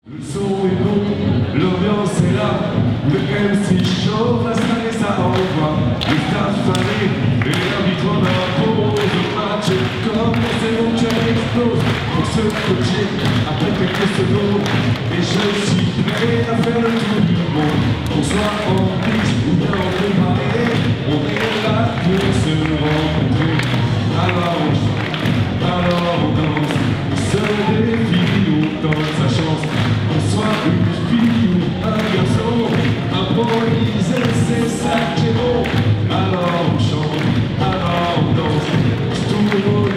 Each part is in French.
Le son est bon, l'ambiance est là, le MC chauffe, la salle et ça envoie. Le stade fané et l'arbitre en impose. Le match commence et mon cœur explose. Pour se coacher après quelques secondes. Et je suis prêt à faire le tour du monde. Qu'on soit en piste ou bien en préparé, on est là pour se rencontrer. Alors on chante, alors on danse, on se défie, on donne sa chance. Qu'on soit une fille ou un garçon, improviser c'est ça qui est bon. Alors on chante, alors on danse, on se tourne autour,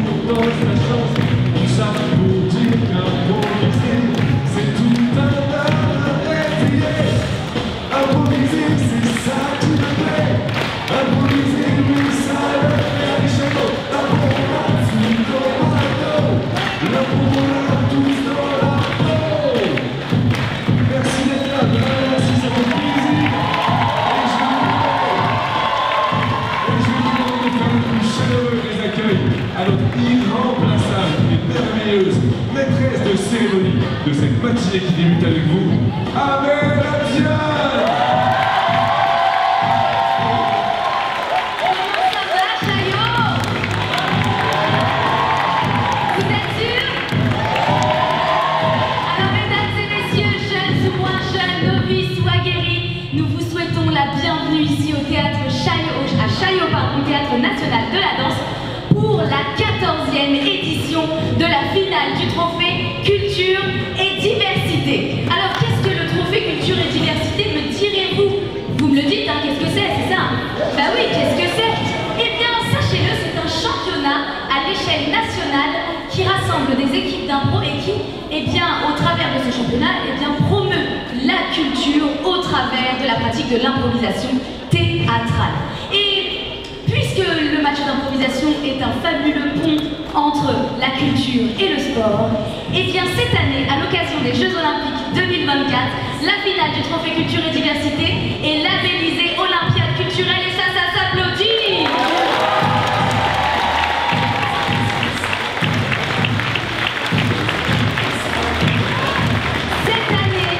on donne sa chance. Tout ça pour dire qu'improviser, c'est tout un art à essayer. Improviser c'est ça qui me plaît. Improviser oui ça le fait des chevaux. La bombe à tout dans la dos, la bombe à tous dans la peau. Merci d'être là, merci ça fait plaisir. Et je vous demande de faire le plus chaleureux des accueils à notre irremplaçable et merveilleuse maîtresse de cérémonie de cette matinée qui débute avec vous, Amel Abdiane. Bienvenue ici au théâtre Théâtre National de la Danse pour la 14e édition de la finale du trophée Culture et Diversité. Alors qu'est-ce que le trophée Culture et Diversité, me direz-vous? Vous me le dites, hein, qu'est-ce que c'est ça? Bah oui, qu'est-ce que c'est? Eh bien, sachez-le, c'est un championnat à l'échelle nationale qui rassemble des équipes d'impro et qui, eh bien, au travers de ce championnat, eh bien, promeut la culture au travers de la pratique de l'improvisation théâtrale. Et puisque le match d'improvisation est un fabuleux pont entre la culture et le sport, et bien cette année, à l'occasion des Jeux Olympiques 2024, la finale du Trophée Culture et Diversité est labellisée Olympiade culturelle et ça s'applaudit. Cette année,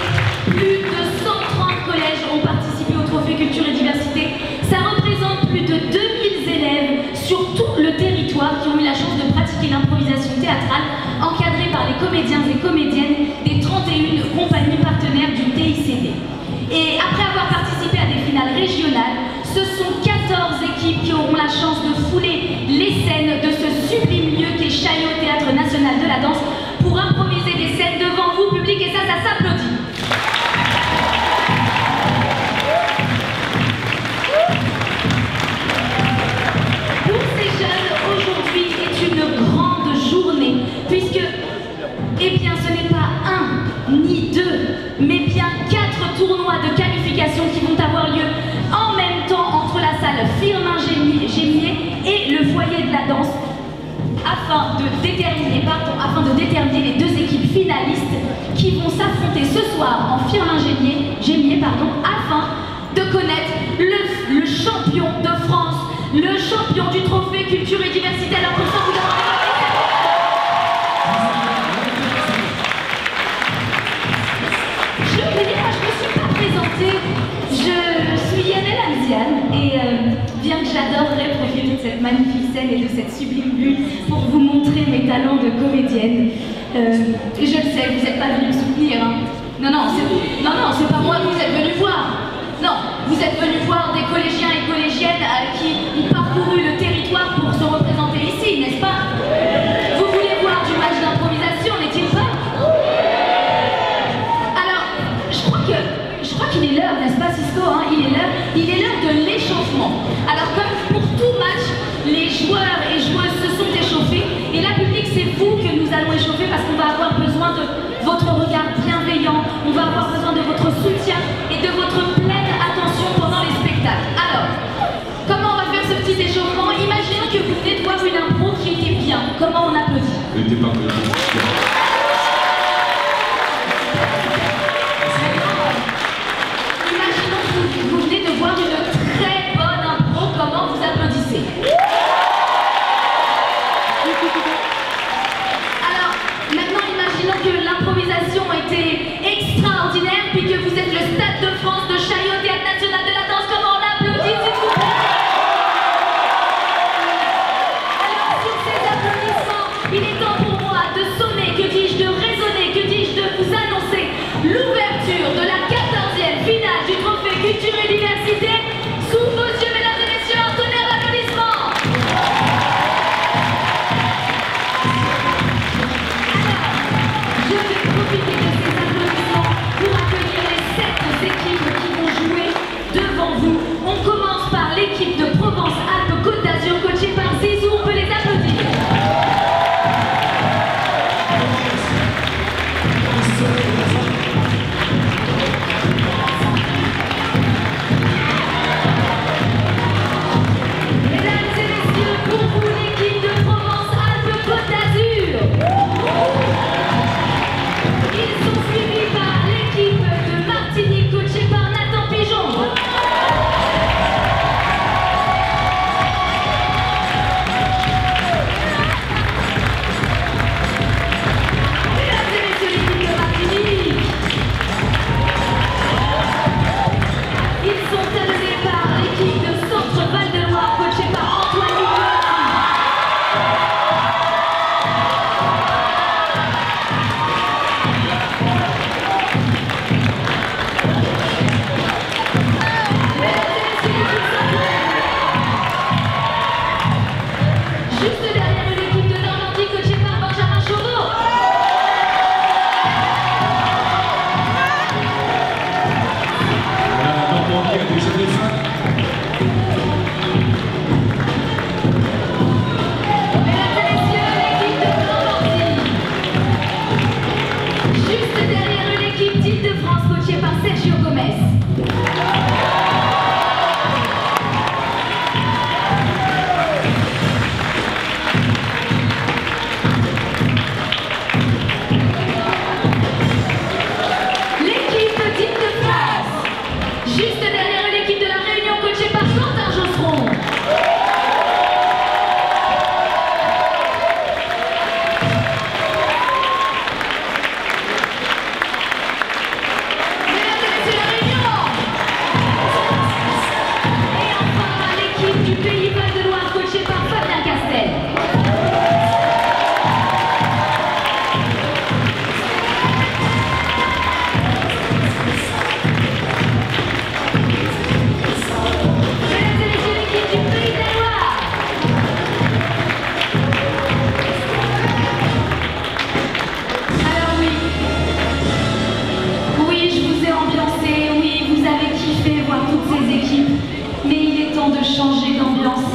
plus de 130 collèges ont participé au Trophée Culture et Diversité. Ça représente plus de 2000 élèves sur tout le territoire qui ont eu la chance de pratiquer l'improvisation théâtrale encadrée par les comédiens et comédiennes des 31 compagnies partenaires du TICD. Et après avoir participé à des finales régionales, ce sont 14 équipes qui auront la chance de fouler les scènes de ce sublime lieu qu'est Chaillot Théâtre National de la Danse pour improviser des scènes devant vous, public, et ça s'applaudit. Puisque, eh bien, ce n'est pas un ni deux, mais bien 4 tournois de qualification qui vont avoir lieu en même temps entre la salle Firmin-Gémier et le foyer de la danse afin de déterminer les 2 équipes finalistes qui vont s'affronter ce soir en Firmin-Gémier afin de connaître le champion de France, le champion du trophée Culture et Diversité. Alors pour ça, vous demandez je suis Amel Abdiane et bien que j'adorerais profiter de cette magnifique scène et de cette sublime bulle pour vous montrer mes talents de comédienne, je le sais, vous n'êtes pas venu me soutenir. Hein. Non, c'est pas moi que vous êtes venu voir. Non, vous êtes venu voir des collégiens et collégiennes qui ont parcouru le territoire pour se représenter ici, n'est-ce pas? Vous voulez voir du match d'improvisation, n'est-il pas? Alors, je crois qu'il est l'heure, n'est-ce pas Cisco, hein? Il est l'heure de l'échauffement. Alors comme pour tout match, les joueurs et joueuses se sont échauffés et la public, c'est vous que nous allons échauffer parce qu'on va avoir besoin de votre regard bienveillant, on va avoir besoin de votre soutien et de votre pleine attention pendant les spectacles. Alors, comment on va faire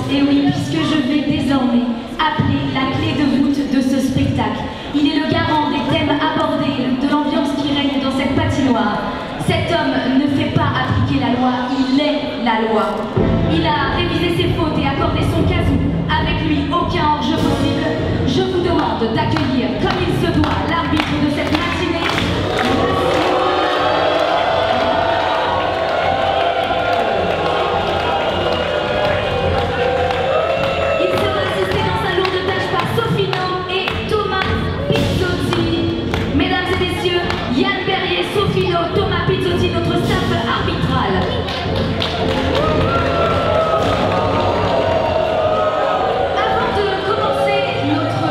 Et oui, puisque je vais désormais appeler la clé de voûte de ce spectacle. Il est le garant des thèmes abordés, de l'ambiance qui règne dans cette patinoire. Cet homme ne fait pas appliquer la loi, il est la loi. Il a révisé ses fautes et accordé son casou. Avec lui, aucun hors-jeu possible. Je vous demande d'accueillir, comme il se doit, l'arbitre de cette matinée. Notre staff arbitral. Avant de commencer notre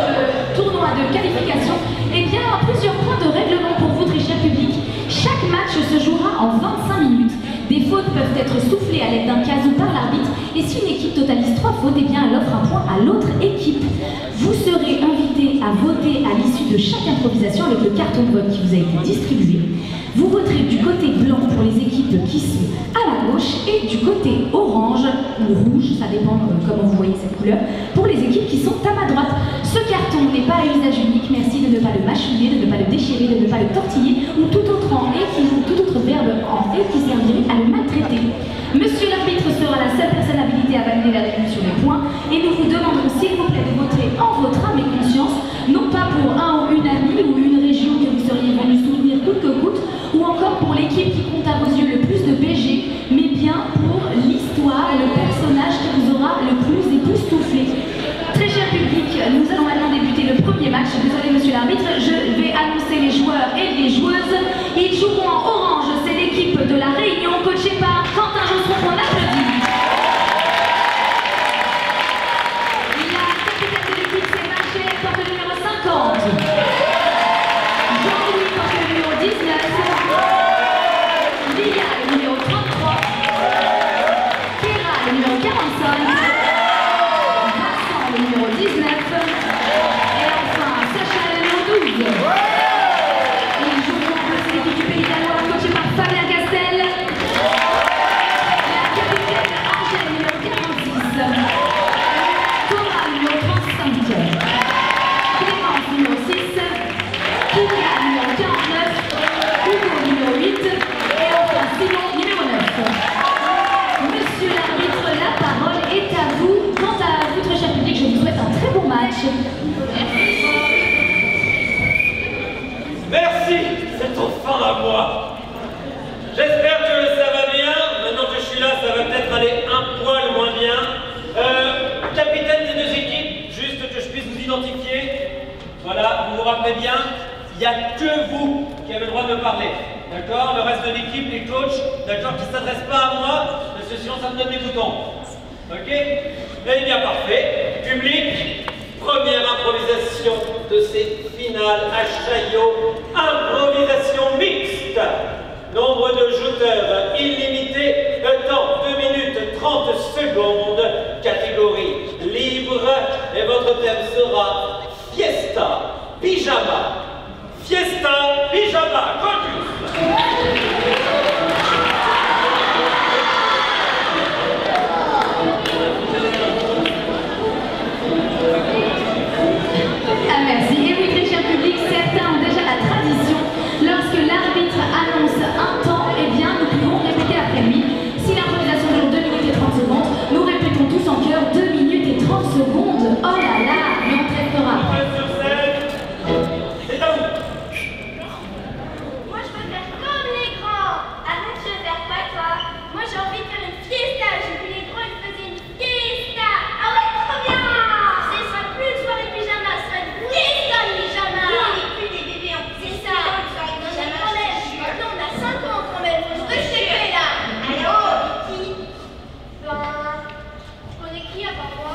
tournoi de qualification, eh bien, plusieurs points de règlement pour vous, très cher public. Chaque match se jouera en 25 minutes. Des fautes peuvent être soufflées à l'aide d'un casou par l'arbitre, et si une équipe totalise 3 fautes, eh bien, elle offre un point à l'autre équipe. Vous serez invité à voter à l'issue de chaque improvisation avec le carton de vote qui vous a été distribué. Vous voterez du côté blanc pour les équipes qui sont à la gauche et du côté orange ou rouge, ça dépend comment vous voyez cette couleur, pour les équipes qui sont à ma droite. Ce carton n'est pas à usage unique, merci de ne pas le mâchouiller, de ne pas le déchirer, de ne pas le tortiller ou tout autre verbe en et qui servirait à le maltraiter. Monsieur l'arbitre sera la seule personne habilitée à valider la réduction des points et nous vous demanderons s'il vous plaît de voter en votre âme et conscience, non pas pour un ou une amie ou une région que vous seriez venu soutenir coûte que coûte, ou encore pour l'équipe qui compte à vos yeux le plus de BG, mais bien pour l'histoire et le personnage qui vous aura le plus époustouflé. Très cher public, nous allons maintenant débuter le premier match. Désolé monsieur l'arbitre, je vais annoncer les joueurs et les joueuses. Ils joueront en orange, c'est l'équipe de la Réunion coachée par Quentin Josserand, qu'on applaudit. La capitaine de l'équipe c'est Machel, porte le numéro 50. Jean-Louis porte le numéro 19. Lia le numéro 33. Kéra le numéro 45. Vincent le numéro 19. Et enfin Sacha le numéro 12. Ils joueront en bleu, c'est l'équipe du Pays Gallois coachée il n'y a que vous qui avez le droit de me parler. D'accord? Le reste de l'équipe, les coachs, d'accord, qui ne s'adressent pas à moi, parce que sinon ça me donne des boutons. Ok? Eh bien, parfait. Public, première improvisation de ces finales à Chaillot. Improvisation mixte. Nombre de jouteurs illimité, temps 2 minutes 30 secondes, catégorie libre, et votre thème sera Fiesta Pyjama. Fiesta Pyjama, Caucus. Ah, merci. Et oui, très cher public, certains ont déjà la tradition. Lorsque l'arbitre annonce un temps, eh bien, nous pouvons répéter après lui. Si l'improvisation dure 2 minutes et 30 secondes, nous répétons tous en chœur 2 minutes et 30 secondes. Oh là là, mais on traitera. C'est à vous. Moi je veux faire comme les grands. Arrête, je veux faire pas toi. Moi j'ai envie de faire une fiesta. J'ai vu les grands, ils faisaient une fiesta. Ah ouais, trop bien. Ce sera plus une soirée pyjama, ce sera une fiesta de pyjama. Oui, plus des bébés en c'est ça. Non mais quand même, maintenant on a 5 ans quand même. Faut se respecter là. Alors, qui? Ben, je connais qui à part moi?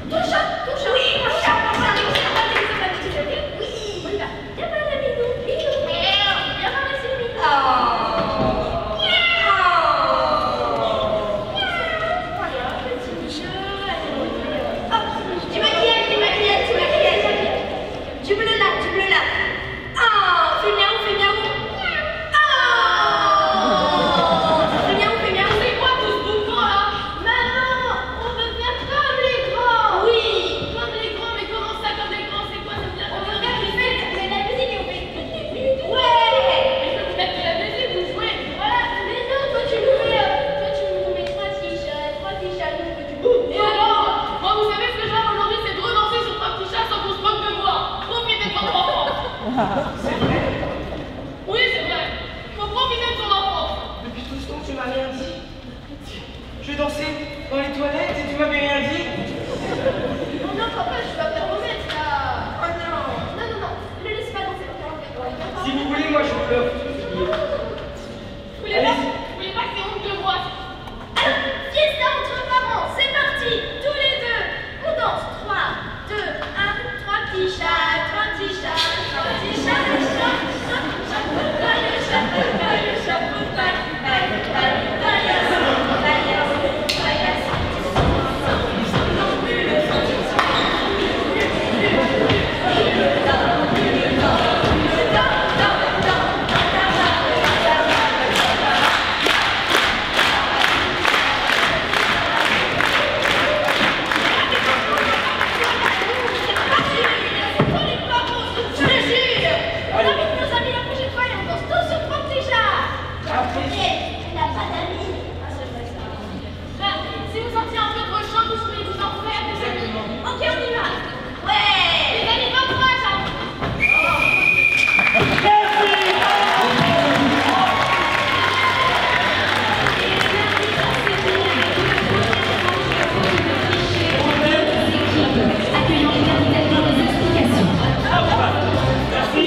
Ton chat. Oui, mon chat. Oui. On y va. Viens voir la Minou. Minou. Viens ramasser le Minou. Voilà, petit jeu. Hop, du maquillage. Du bleu là. Oh, fais miaou. Oh, fais miaou. C'est quoi tout ce boucan là? Maman, on veut faire comme les grands. Oui, comme les grands, mais comment ça comme les grands? C'est quoi ça veut dire? On veut faire une fête, mais la musique et on fait ouais. Mais je peux mettre de la musique, vous jouez. Voilà, mais non, toi tu nous mets 3 t-shirts, nous on veut du boum. Et alors, moi vous savez ce que j'aime aujourd'hui, c'est de relancer sur 3 petits chats sans qu'on se moque de moi. Profitez de votre enfance. C'est vrai. Oui, c'est vrai. Faut profiter de son enfance. Depuis tout ce temps, tu m'as rien dit. Je dansais dans les toilettes et tu m'avais rien dit. Oh non, papa, je dois te remettre là. Oh non. Non, ne laisse pas danser longtemps. Si vous voulez, moi je pleure. Vous voulez pas que c'est honte de moi? Alors, fiesta entre parents, c'est parti. Tous les deux, on danse. 3, 2, 1, 3 petits chats, 3 petits chats, 3 petits chats, le chat, Si vous sentiez un peu trop chaud, vous pouvez vous en faire, les amis. Ok, on y va. Ouais. Les amis, bon courage, hein. Accueillons les candidats pour les explications. Merci.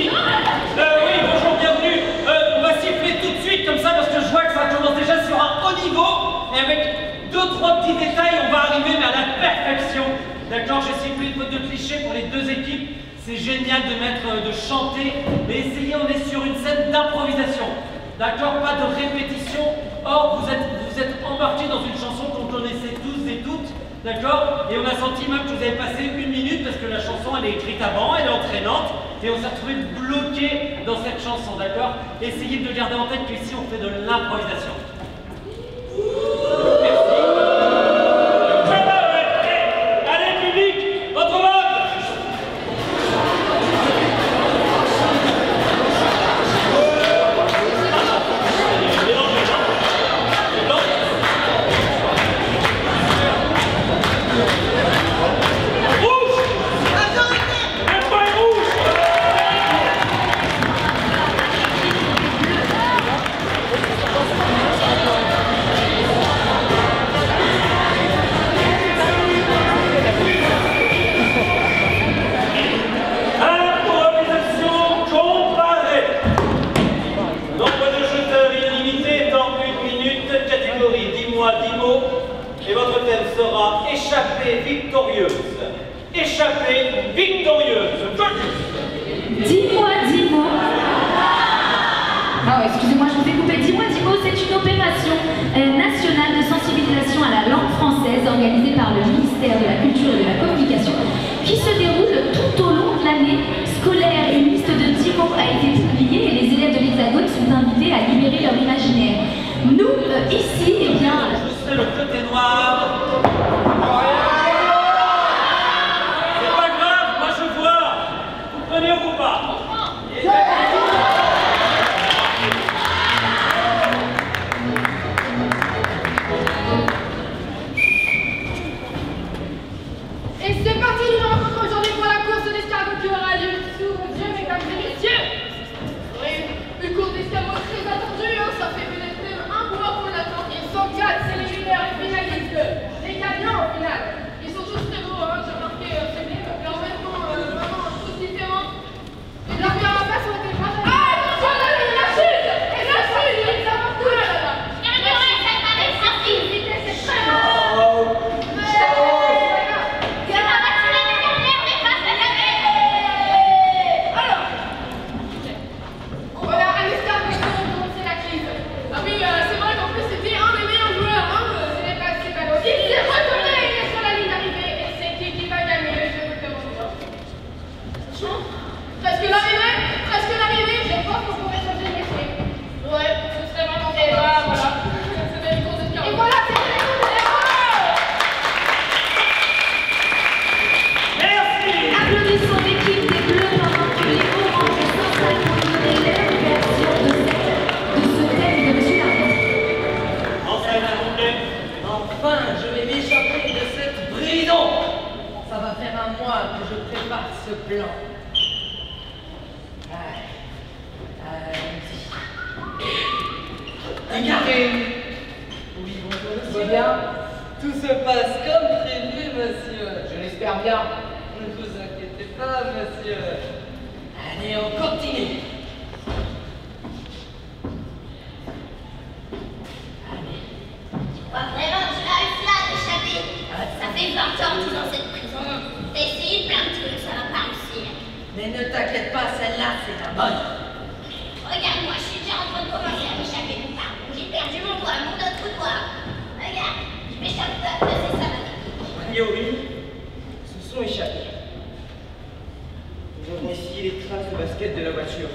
Oui, bonjour, bienvenue. On va siffler tout de suite comme ça parce que je vois que ça commence déjà sur un haut niveau et avec 2-3 petits détails, on va arriver mais à la perfection. D'accord, j'ai sifflé une faute de cliché pour les deux équipes. C'est génial de chanter, mais essayez, on est sur une scène d'improvisation. D'accord, pas de répétition. Or, vous êtes embarqués dans une chanson qu'on connaissait tous et toutes. D'accord? Et on a senti même que vous avez passé 1 minute parce que la chanson elle est écrite avant, elle est entraînante et on s'est retrouvé bloqué dans cette chanson, d'accord? Essayez de garder en tête qu'ici on fait de l'improvisation. Merci. Très bien, ouais. Allez public, votre vote. Dis-moi, dis-moi. Ah ouais, excusez-moi, je vous ai coupé. Dis-moi, dis-moi, c'est une opération nationale de sensibilisation à la langue française organisée par le ministère de la Culture et de la Communication qui se déroule tout au long de l'année scolaire. Une liste de 10 mots a été publiée et les élèves de l'Hexagone sont invités à libérer leur imaginaire. Nous, ici, eh bien... Je sais le côté noir. C'est pas grave, moi je vois. Vous prenez ou pas? Et c'est parti, nous rencontrons aujourd'hui pour la course d'escargot qui aura lieu sous vos yeux, mesdames et messieurs. Oui, une course d'escargot très attendue, hein, ça fait peut-être même un mois qu'on l'attend. Ils sont 4, c'est les leaders et finalistes. Les gagnants au final. Ils sont tous très beaux, hein, j'ai remarqué ces livres, mais en même temps, vraiment tous différents. Et leurs carapaces ont été partagées. Ah, attention, là, la chute! Et la chute, ça va tout là, là. Presque l'arrivée, je pense qu'on pourrait changer de métier. Ouais, ce serait vraiment bien. Et voilà, c'était une course d'escargot. Et voilà, c'était la course d'escargot. Merci. Applaudissons l'équipe des Bleus pendant que les Oranges s'installent pour nous donner leur version de ce thème de Monsieur Larmont. Enseigne à monter. Enfin, je vais m'échapper de cette prison. Ça va faire un mois que je prépare ce plan. Regardez. Oui, bonjour, monsieur. Bien. Tout se passe comme prévu, monsieur. Je l'espère bien. Ne vous inquiétez pas, monsieur. Allez, on continue. Vraiment, je n'arrive pas à t'échapper. Ça fait 20 ans que tu es dans cette prison. T'as essayé plein de trucs, ça va pas réussir. Mais ne t'inquiète pas, celle-là, c'est la bonne. Regarde-moi, je suis déjà en train de commencer à m'échapper de partout. J'ai perdu mon doigt, mon autre doigt. Regarde, je m'échappe pas, c'est ça ma technique. A priori, se sont échappés. Nous avons ici les traces de basket de la voiture.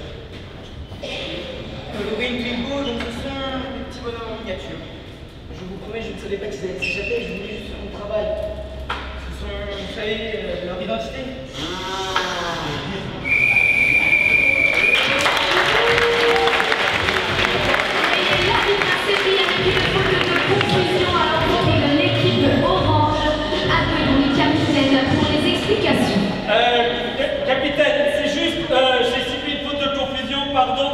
Colorine Twingo, donc ce sont des petits bonhommes en miniature. Je vous promets, je ne savais pas qu'ils allaient s'échapper, je voulais juste faire mon travail. Ce sont, vous savez, leur identité. Capitaine, c'est juste, j'ai subi une faute de confusion, pardon.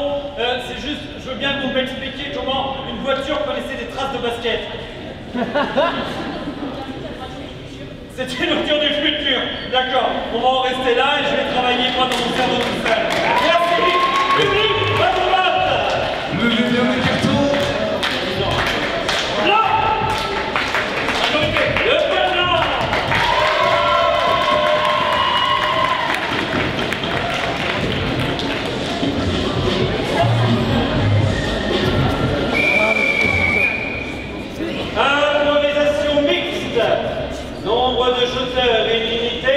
C'est juste, je veux bien que vous m'expliquiez comment une voiture connaissait des traces de basket. C'est une voiture du futur. D'accord, on va en rester là et je vais travailler moi dans mon cerveau tout seul. Merci, public, pas de vote. Levez bien les cartons. Là, majorité, le blanc. Improvisation mixte. Nombre de jeteurs illimité,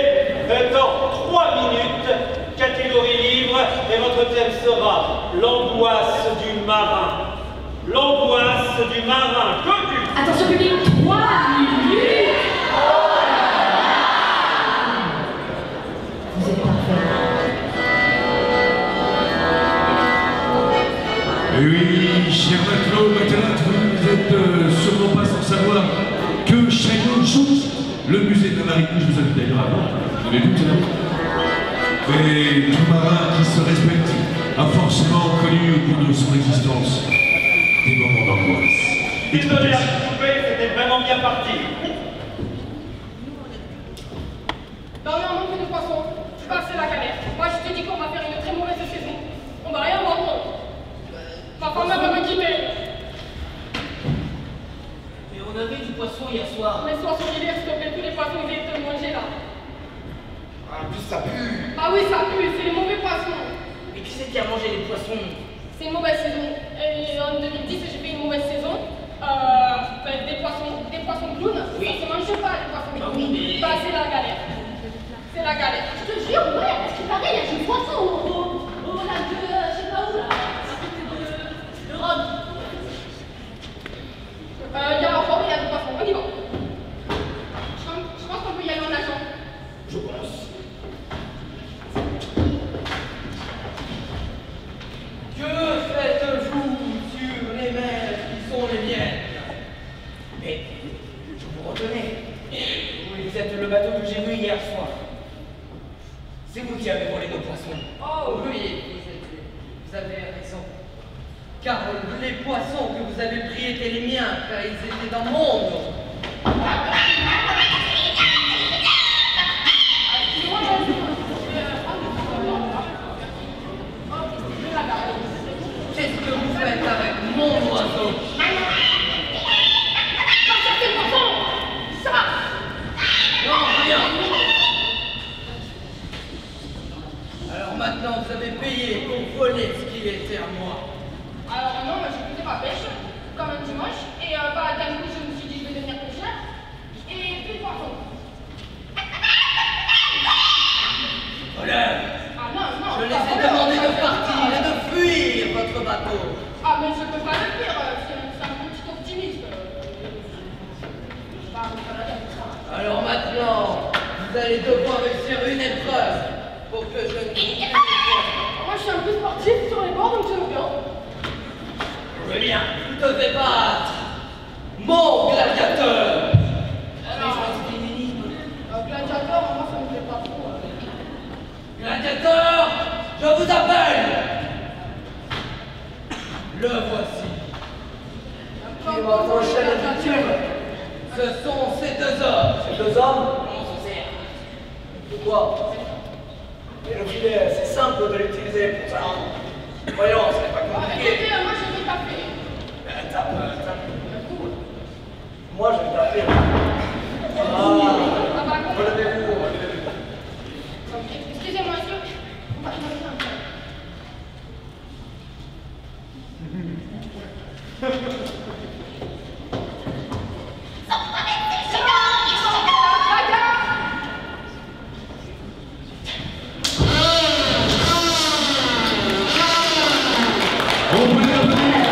temps 3 minutes, catégorie livre, et votre thème sera l'angoisse du marin. L'angoisse du marin. Connu. Attention public, 3 minutes. Vous êtes parfait. Oui, cher matelot, matelote, vous êtes sûrement pas sans savoir que Chaillot joue le musée de la marine. Je vous invite d'ailleurs à voir. Vous avez tout là. Mais tout marin qui se respecte a forcément connu au cours de son existence des moments d'angoisse. Désolé à vous couper, c'était vraiment bien parti. Dernièrement, que de poissons, tu passes la galère. Moi, je te dis qu'on va faire une très mauvaise saison. On va rien vendre. Ma femme va me quitter. Mais on avait du poisson hier soir. Mais sois solidaire, s'il te plaît, tous les poissons, ils viennent te manger là. En plus, ça pue. Ah oui, ça pue, c'est les mauvais poissons. poissons. Et qui c'est qui a mangé les poissons? C'est une mauvaise saison. Et en 2010, j'ai fait une mauvaise saison. Des poissons clowns. Oui. Ça se mange pas, les poissons Ah clowns. oui, mais- Bah, c'est la galère. C'est la galère. Je te jure, ouais, parce qu'il paraît, il y a du poisson au lac de, je sais pas où là, à côté de Rome. Il y a un rhum et il y a des poissons. On y va. Je pense qu'on peut y aller en nageant. Je pense. Que faites-vous sur les mers qui sont les miennes? Mais vous retenez, vous êtes le bateau que j'ai vu hier soir. C'est vous qui avez volé nos poissons. Oh oui, vous avez raison. Car les poissons que vous avez pris étaient les miens, car ils étaient dans mon eau. Qu'est-ce que vous faites avec mon oiseau? Non, rien. Alors maintenant, vous avez payé pour voler ce qui était à moi. Alors non, moi je faisais ma pêche, comme un dimanche. Et d'un coup, je me suis dit, je vais devenir pêcheur. Et puis le poisson. Voleur! Ah non, non. Je les pas ai voleur, demandé ça, de c'est partir pas- et de fuir votre bateau. Ah, mais je peux pas le faire, c'est un petit optimiste. Alors maintenant, vous allez devoir réussir une épreuve pour que je ne vous Moi je suis un peu sportif sur les bords, donc j'aime bien. Eh bien, vous devez battre mon gladiateur. Alors, gladiateur, moi ça me plaît pas trop. Gladiateur, je vous appelle. Le voici. Et ma prochaine victime, ce sont ces deux hommes. Ces deux hommes? On s'en sert. Pourquoi? Et le filet, c'est simple de l'utiliser pour ça. Voyons, ce n'est pas compliqué. Écoutez, moi je vais taper. Tape. Moi, je vais taper. Relevez-vous. Excusez-moi, est-ce que... On va regarder un peu. On peut l'applaudir.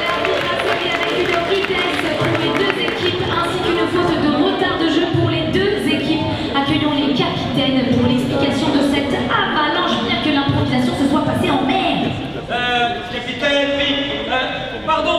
L'arbitre a servi avec une vitesse pour les deux équipes ainsi qu'une faute de retard de jeu pour les deux équipes. Accueillons les capitaines pour l'explication de cette avalanche, bien que l'improvisation se soit passée en mer. Capitaine, oui. Pardon,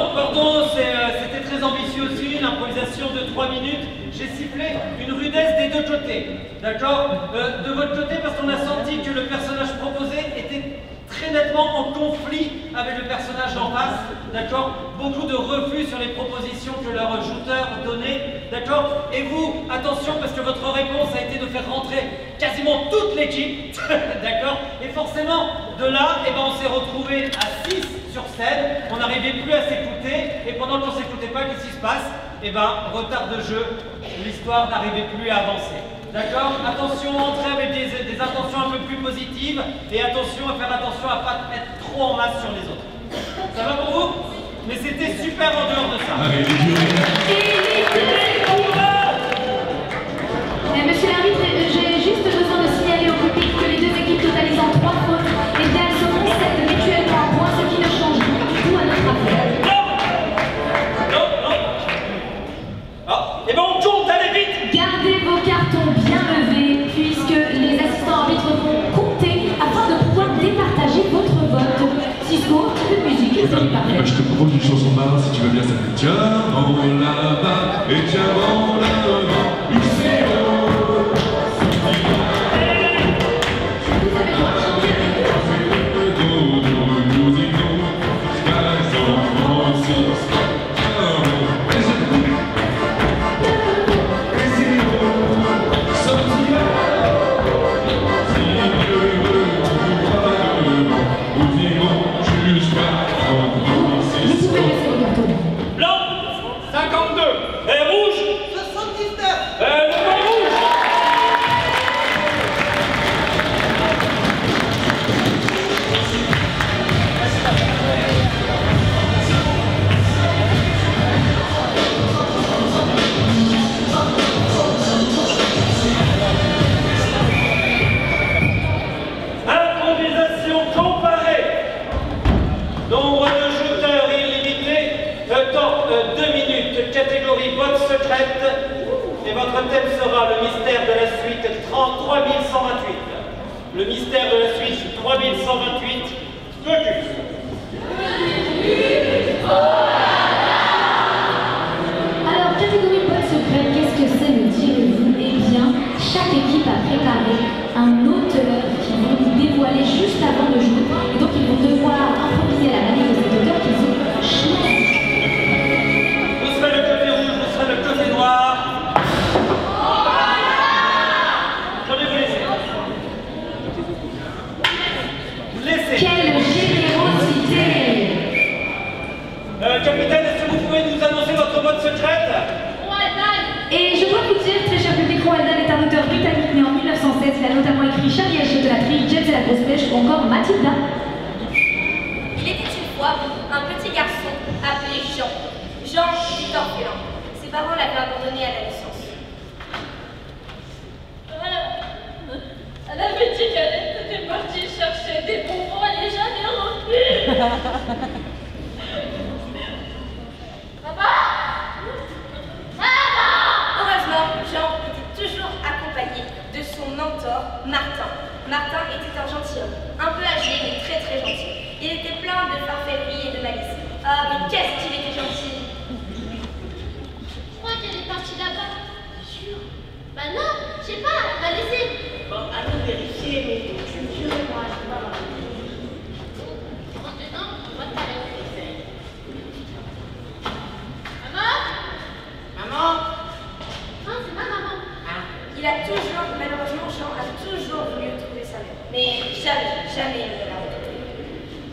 c'était très ambitieux aussi, une improvisation de 3 minutes. J'ai sifflé une rudesse des deux côtés. D'accord? De votre côté, parce qu'on a senti que le personnage proposé était très nettement en conflit avec le personnage d'en face. D'accord? Beaucoup de refus sur les propositions que leur jouteur donnait. D'accord? Et vous, attention, parce que votre réponse a été de faire rentrer quasiment toute l'équipe. D'accord? Et forcément, de là, on s'est retrouvé à 6 sur scène. On n'arrivait plus à s'écouter. Et pendant qu'on ne s'écoutait pas, qu'est-ce qui se passe? Retard de jeu, l'histoire n'arrivait plus à avancer. D'accord? Attention, entrer avec des intentions un peu plus positives et attention à faire attention à ne pas être trop en masse sur les autres. Ça va pour vous? Mais c'était super en dehors de ça. Allez, les jeux. Monsieur l'arbitre, j'ai juste besoin de signaler au public que les deux équipes totalisant 3 fautes, elles seront 7 mutuellement à points, ce qui ne change rien du tout à notre affaire. Non. On compte, allez vite. Gardez vos cartons bien levés, puisque les assistants arbitres vont compter afin de pouvoir départager votre vote. Cisco, un peu de musique, et c'est parfait. Je te propose une chanson de marin si tu veux bien, ça fait tiens dans la main et tiens dans la main. Lucéo. Vous avez le droit de chanter. Blanc, 50 Le mystère de la suite 3128, Focus. Alors, catégorie boîte secrète, qu'est-ce que c'est, me direz-vous? Eh bien, chaque équipe a préparé un auteur qui vont nous dévoiler juste avant de jouer. Et donc, ils vont devoir improviser la manière de cet auteur qu'ils ont choisi. Vous serez le côté rouge, vous serez le côté noir. Je vais vous laisser. Laissez. Quelle générosité! Capitaine, est-ce que vous pouvez nous annoncer votre boîte secrète? Et je dois vous dire, très cher public, Roald Dahl est un auteur britannique né en 1916. Il a notamment écrit Charlie et la chocolaterie, James et la grosse pêche ou encore Mathilda. Il était une fois un petit garçon appelé Jean. Jean était orphelin. Ses parents l'avaient abandonné à la naissance. Elle avait dit qu'elle était partie chercher des bonbons, elle n'est jamais revenue. Heureusement, Jean était toujours accompagné de son mentor, Martin. Martin était un gentilhomme, un peu âgé mais très très gentil. Il était plein de farfellerie et de malice. Ah, mais qu'est-ce qu'il était gentil! Je crois qu'elle est partie là-bas. T'es sûr? Bah non, je sais pas, elle m'a laissé. Bon, allons vérifier, mais je suis sûr, moi, je sais pas. Maintenant, on va t'arrêter. Maman? Maman? Non, c'est ma maman. Il a toujours, malheureusement, Jean a toujours voulu retrouver sa mère. Mais jamais il ne l'a retrouvée.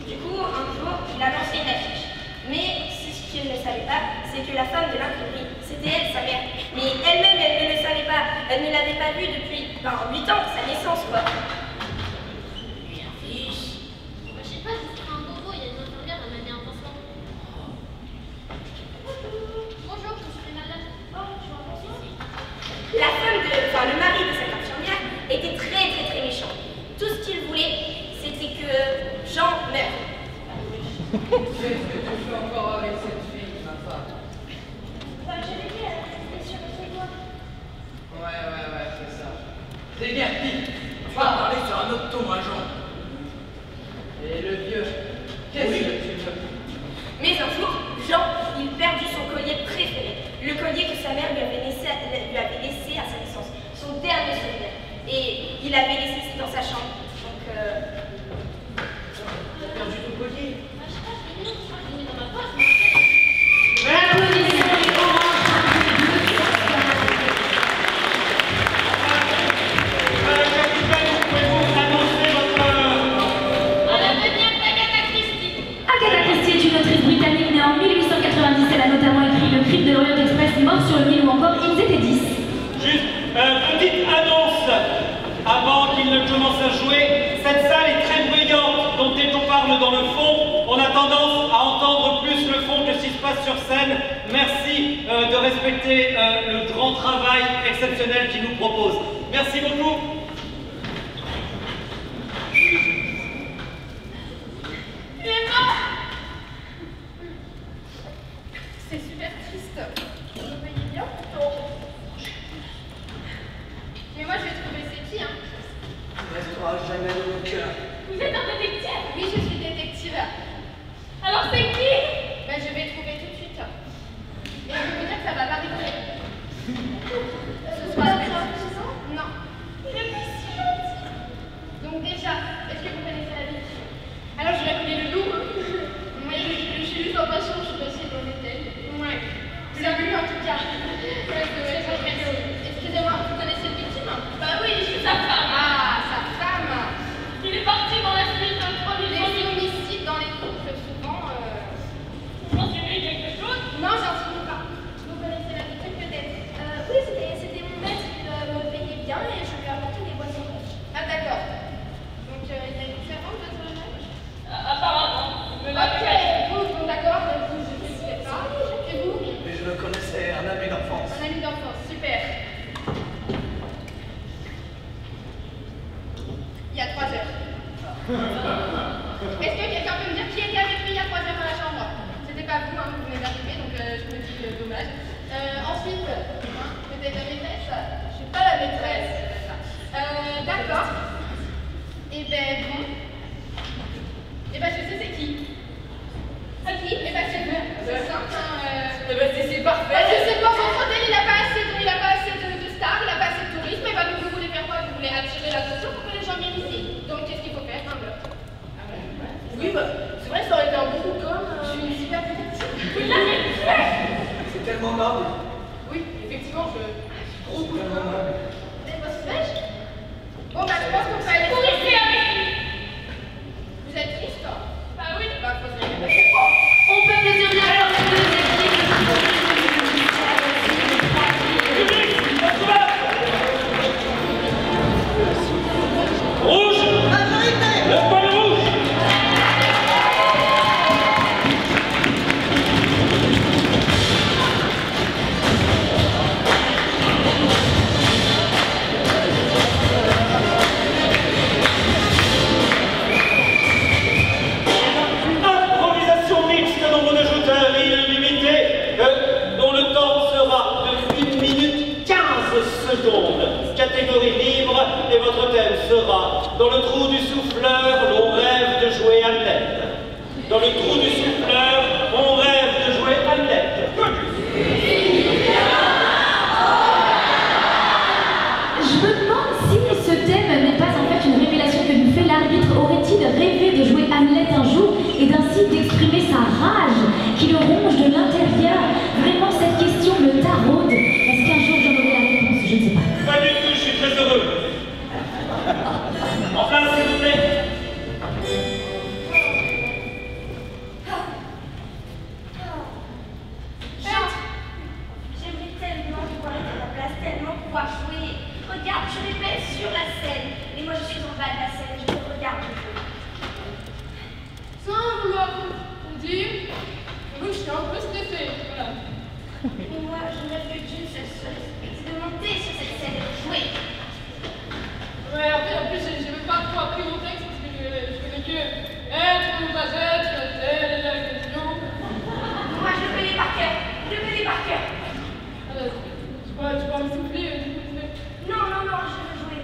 Du coup, un jour, il a lancé une affiche. Mais ce qu'il ne savait pas, c'est que la femme de l'imprimerie, c'était elle, sa mère. Mais elle-même, elle ne le savait pas. Elle ne l'avait pas vue depuis 8 ans, sa naissance, quoi. Une affiche. Bah, je sais pas, si c'est un bobo, il y a une infirmière, elle m'a mis un pansement. Bonjour, je suis malade. Oh, tu vas en penser? Le mari de cette infirmière était très méchant. Tout ce qu'il voulait, c'était que Jean meure. Qu'est-ce que tu fais encore avec cette fille, ma femme? Je l'ai dit, elle était sur le doigt. Ouais, c'est ça. C'est bien, Pete. Tu vas parler sur un autre ton, hein, Jean. Et le vieux, qu'est-ce que tu veux? Mais un jour, Jean, il perdit son collier préféré. Le collier que sa mère lui avait laissé à sa naissance. Son dernier souvenir. Et il avait laissé dans sa chambre. Donc, T'as perdu ton collier? Bah, je sais pas, je l'ai mis dans ma poche. Capitaine, pouvez-vous annoncer votre... Agatha Christie. Agatha Christie est une autrice britannique née en 1890. Elle a notamment écrit Le Crime de l'Orient Express, Mort sur le Nil ou encore Ils étaient 10. Juste, petite annonce, avant qu'il ne commence à jouer, cette salle est très bruyante, donc dès qu'on parle dans le fond, on a tendance à entendre plus le fond que ce qui se passe sur scène. Merci de respecter le grand travail exceptionnel qu'il nous propose. Merci beaucoup. C'est super triste. Je me payais bien pourtant. Mais moi, je vais trouver c'est qui, hein. Restera jamais dans nos cœurs. Vous êtes un détective? Oui, je suis détective. Alors, c'est qui? Ben, je vais trouver tout de suite. Et je vais vous dire que ça va pas rigoler. Ce soir, non. Il est pas si gentil. Donc, déjà, est-ce que vous connaissez la vie? Alors, je la connais le loup. Oui, je suis juste en passion, je suis passée dans les tels. Ouais. Vous l'avez vu en tout cas. Excusez-moi, vous connaissez le victime? Bah oui, je suis sa femme. Ah, sa femme. Il est parti dans la suite d'un premier Les homicides dans les couples, souvent. Vous mentionnez quelque chose? Non, j'en suis pas. Vous connaissez la victime peut-être? oui, c'était mon maître, il me payait bien et je lui apportais des boissons fraîches. Ah, d'accord. Donc, il y a une différence de votre âge? Apparemment. Ok, vous, bon, d'accord, vous, je ne sais pas. Et vous? Mais je le connaissais, un ami d'enfance. Un ami d'enfance, super. Il y a 3 heures. Est-ce que quelqu'un peut me dire qui était avec lui il y a 3 heures dans la chambre? C'était pas vous, hein, vous venez d'arriver, donc je me dis dommage. Ensuite, peut-être la maîtresse? Je suis pas la maîtresse. D'accord. Eh ben bon. Eh ben je sais c'est qui. C'est qui? Eh ben c'est simple, hein. Eh ben c'est parfait. Bah, je sais pas, votre hôtel il a pas assez de stars, il a pas assez de tourisme, et bah vous voulez faire quoi? Vous voulez attirer l'attention pour que les gens viennent ici. Donc qu'est-ce qu'il faut faire? Un meurtre. Oui, bah, c'est vrai, ça aurait été un bon coup comme. Je suis une super détective. C'est tellement noble. Oui, effectivement, je suis trop cool. Tellement noble. Vous êtes votre fraîche? Bon bah je pense qu'on peut aller. Pour rester avec lui. Vous êtes triste? Bah oui. Bah faut se dire. On peut applaudir bien fort les deux équipes. Rouge! Le poil rouge! Improvisation mixte, nombre de jouteurs illimité, dont le temps sera de 1 minute 15 secondes. Catégorie libre, et votre thème sera dans le trou du souffleur, l'on rêve de jouer Hamlet. Dans le trou du souffleur, on rêve de jouer Hamlet. Je me demande si ce thème n'est pas en fait une révélation que nous fait l'arbitre. Aurait-il rêvé de jouer Hamlet un jour et d'ainsi d'exprimer sa rage qui le ronge de l'intérieur? Vraiment, cette question me taraude. Est-ce qu'un jour j'en aurai la réponse? Je ne sais pas. Pas du tout, je suis très heureux. En place, s'il vous plaît. Jean, j'aimerais tellement pouvoir être à la place, tellement pouvoir jouer. Regarde, je répète sur la scène. Et moi, je suis en bas de la scène, je te regarde. Sans vouloir vous dire, oui, je suis un peu stressée. Voilà. Et moi, je ne rêve que d'une seule chose, c'est de monter sur cette scène et de jouer. Ouais, en plus, j'ai même pas trop appris mon texte parce que je connais que être ou pas être, telle est la question. Moi, je le connais par cœur. Je le connais par cœur. Tu peux me souffler, du coup, Non, non, non, je veux jouer.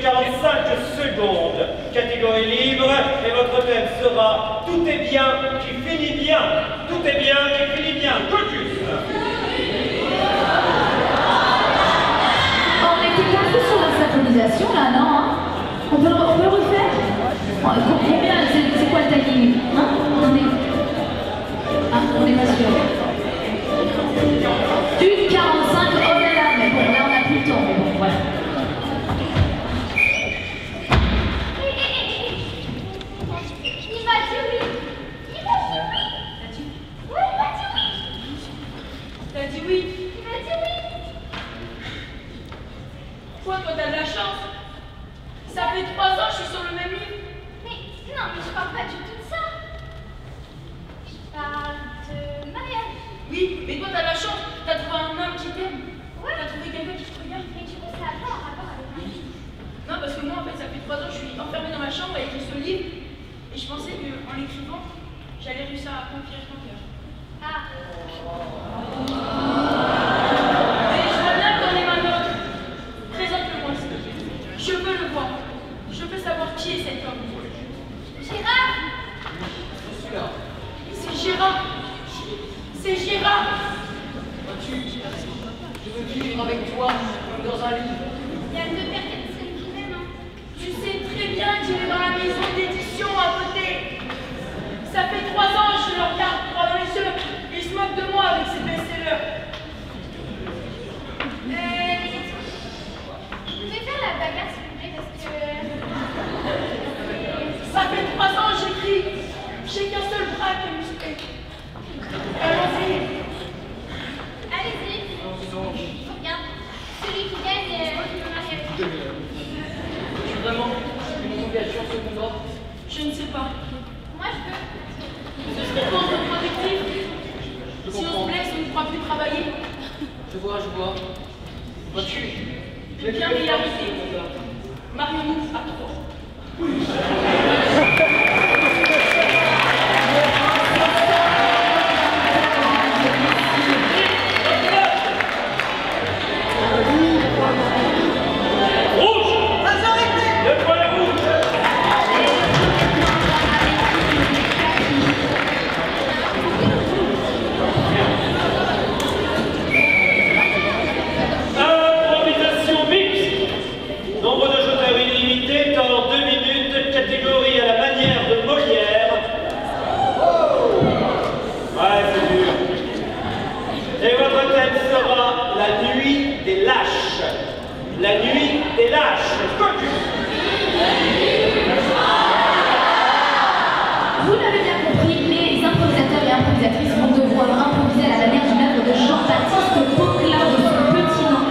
45 secondes. Catégorie libre, et votre thème sera Tout est bien qui finit bien. Tout est bien qui finit bien. Focus. On était pas tous sur la synchronisation là, non hein? On peut le refaire? Combien? C'est quoi le timing? Hein? On est pas sûr. 1h45, oh là là, mais bon, là on n'a plus le temps, mais bon, voilà. Il m'a dit oui. Il m'a dit oui. Oui, il m'a dit oui. T'as dit oui. Il m'a dit oui. Toi, t'as de la chance. Ça fait 3 ans que je suis sur le même livre. Mais non, mais je parle pas du tout de ça. Je parle de mariage. Oui, mais toi, t'as de la chance. T'as trouvé un homme qui t'aime. Ouais. T'as trouvé quelqu'un qui te regarde. Mais tu veux ça a pas un rapport avec ma vie. Non, parce que moi, en fait, ça fait 3 ans que je suis enfermée dans ma chambre avec ce livre. Et je pensais qu'en l'écrivant, j'allais réussir à conquérir ton cœur. Ah. Mais je vois bien que t'en es ma note. Présente-le-moi, s'il te plaît. Je veux le voir. Je veux savoir qui est cet homme. Gérard. C'est Gérard. C'est Gérard. Je veux vivre avec toi comme dans un livre. Il y a deux personnes qui m'aiment. Hein. Tu sais très bien qu'il est dans la maison d'édition à côté. Ça fait 3 ans que je le regarde droit dans les yeux. Il se moque de moi avec ses best-sellers. Je vais faire la bagarre s'il vous plaît parce que... Ça fait 3 ans que j'écris. J'ai qu'un seul bras qui est musclé. Allons-y. Allez-y. Regarde. Celui qui gagne, il peut marier avec moi. Je suis vraiment une engagé en ce combat. Je ne sais pas. Moi, je veux. Ce serait contre-productif. Si on se blesse, on ne pourra plus travailler. Je vois. Vois-tu? De bien réalité. Marions-nous à 3. Improvisation mixte. Nombre de jeteurs illimité dans 2 minutes. Catégorie à la manière de Molière. Ouais, c'est dur. Et votre thème sera La nuit des lâches. La nuit des lâches. Focus. Vous l'avez bien compris, les improvisateurs et improvisatrices vont devoir improviser à la manière d'une œuvre de Jean-Baptiste Poquelin de son petit nom.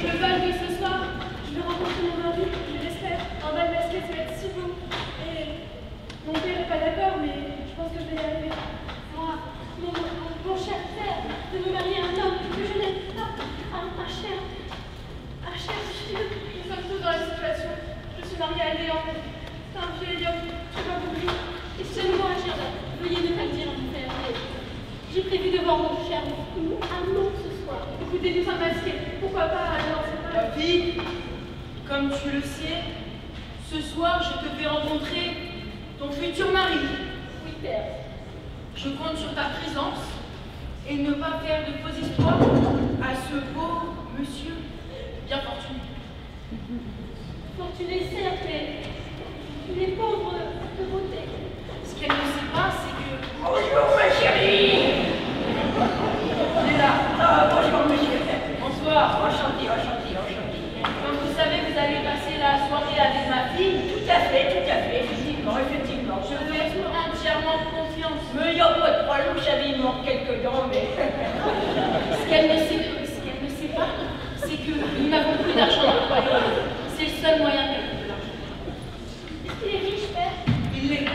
Le bal de ce soir, je vais rencontrer mon mari, je l'espère. Un bal masqué, ça va être si beau. Et mon père n'est pas d'accord, mais je pense que je vais y arriver. Moi, mon cher père, de me marier à un homme que je n'aime pas. Un cher vieux. Nous sommes tous dans la situation. Je suis mariée à Léon. C'est un vieil homme, tu vas m'oublier. Et seulement à Gérard, veuillez ne pas le dire à mon père. J'ai prévu de voir mon cher un mot ce soir. Écoutez, nous sommes masqués. Pourquoi pas alors c'est pas... Ma fille, comme tu le sais, ce soir je te fais rencontrer ton futur mari. Oui, père. Je compte sur ta présence et ne pas faire de faux espoirs à ce beau monsieur bien fortuné. Fortuné, certes, mais il est pauvre de beauté. Ce qu'elle ne sait pas, c'est que... Bonjour ma chérie. Il est là. Bonjour monsieur. Bonsoir. Enchanté. Comme vous savez, vous allez passer la soirée avec ma fille. Tout à fait, effectivement. Je vous laisse entièrement confiance. Mais il n'y a pas de problème, je savais, il manque quelques dents, mais... Ce qu'elle ne sait pas, c'est que nous n'avons plus d'argent dans le royaume. C'est le seul moyen de gagner de l'argent. Est-ce qu'il est riche, père? Il est.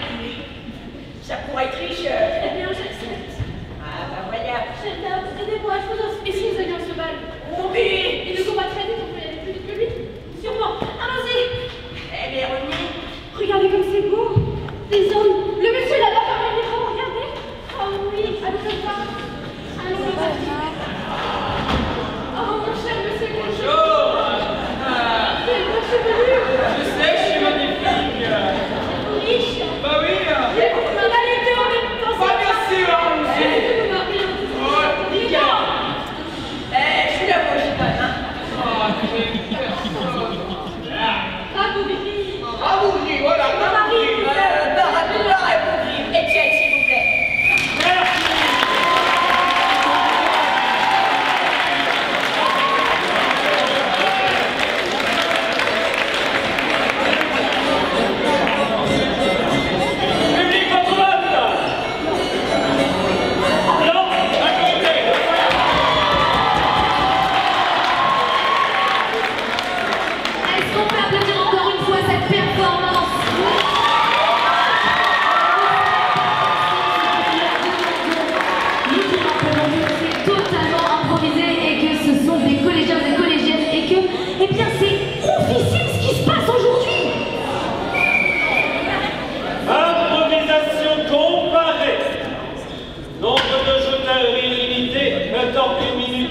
Ça pourrait être riche. Eh bien, j'accepte. Ah, bah voilà. Gérard, aidez-moi, je vous en supplie. Et si nous allions se battre? Oui. Il nous combat très vite, on peut y aller plus vite que lui. Sûrement. Allons-y. Eh bien, René. Regardez comme c'est beau. Des hommes. Le monsieur là-bas, comme un héros, regardez. Oh oui, allons le voir.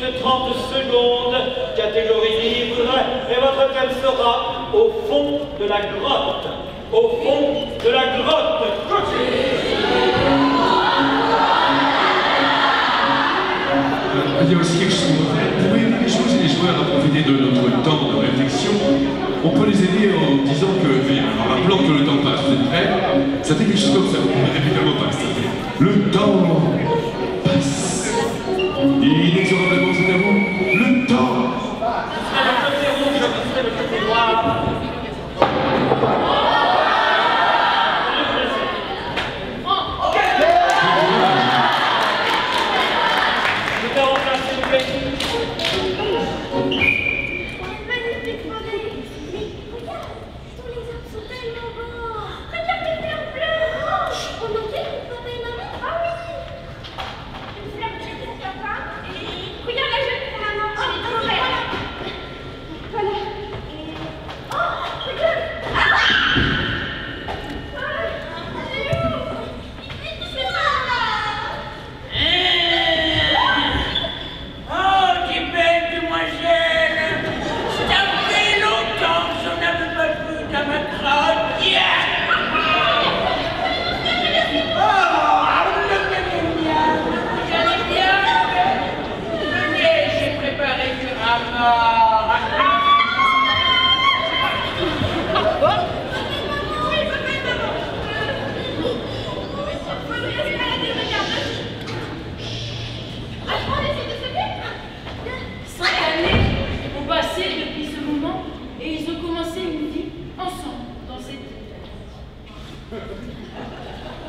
minutes 30 secondes, catégorie libre, et votre thème sera au fond de la grotte. Au fond de la grotte. Il y a aussi quelque chose à faire. Pour aider les joueuses et les joueurs à profiter de notre temps de réflexion, on peut les aider en disant que, en rappelant que le temps passe. Vous êtes prêts? Ça fait quelque chose comme ça. Évidemment pas. Ça fait le temps passe. Inexorablement, c'est à vous. Le temps. Ce serait le côté rouge, ce serait le côté noir.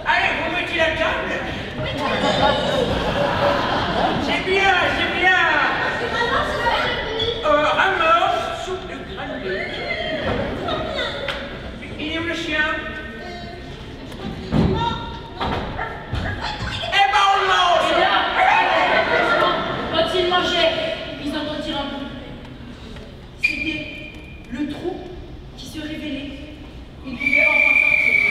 Allez, vous mettez la table. C'est bien, c'est bien. Ramos, soupe de granule. Il est où le chien? Eh ben on mange. Et là, quand ils mangeaient, ils entendirent un bruit. C'était le trou qui se révélait. Ils pouvaient enfin sortir.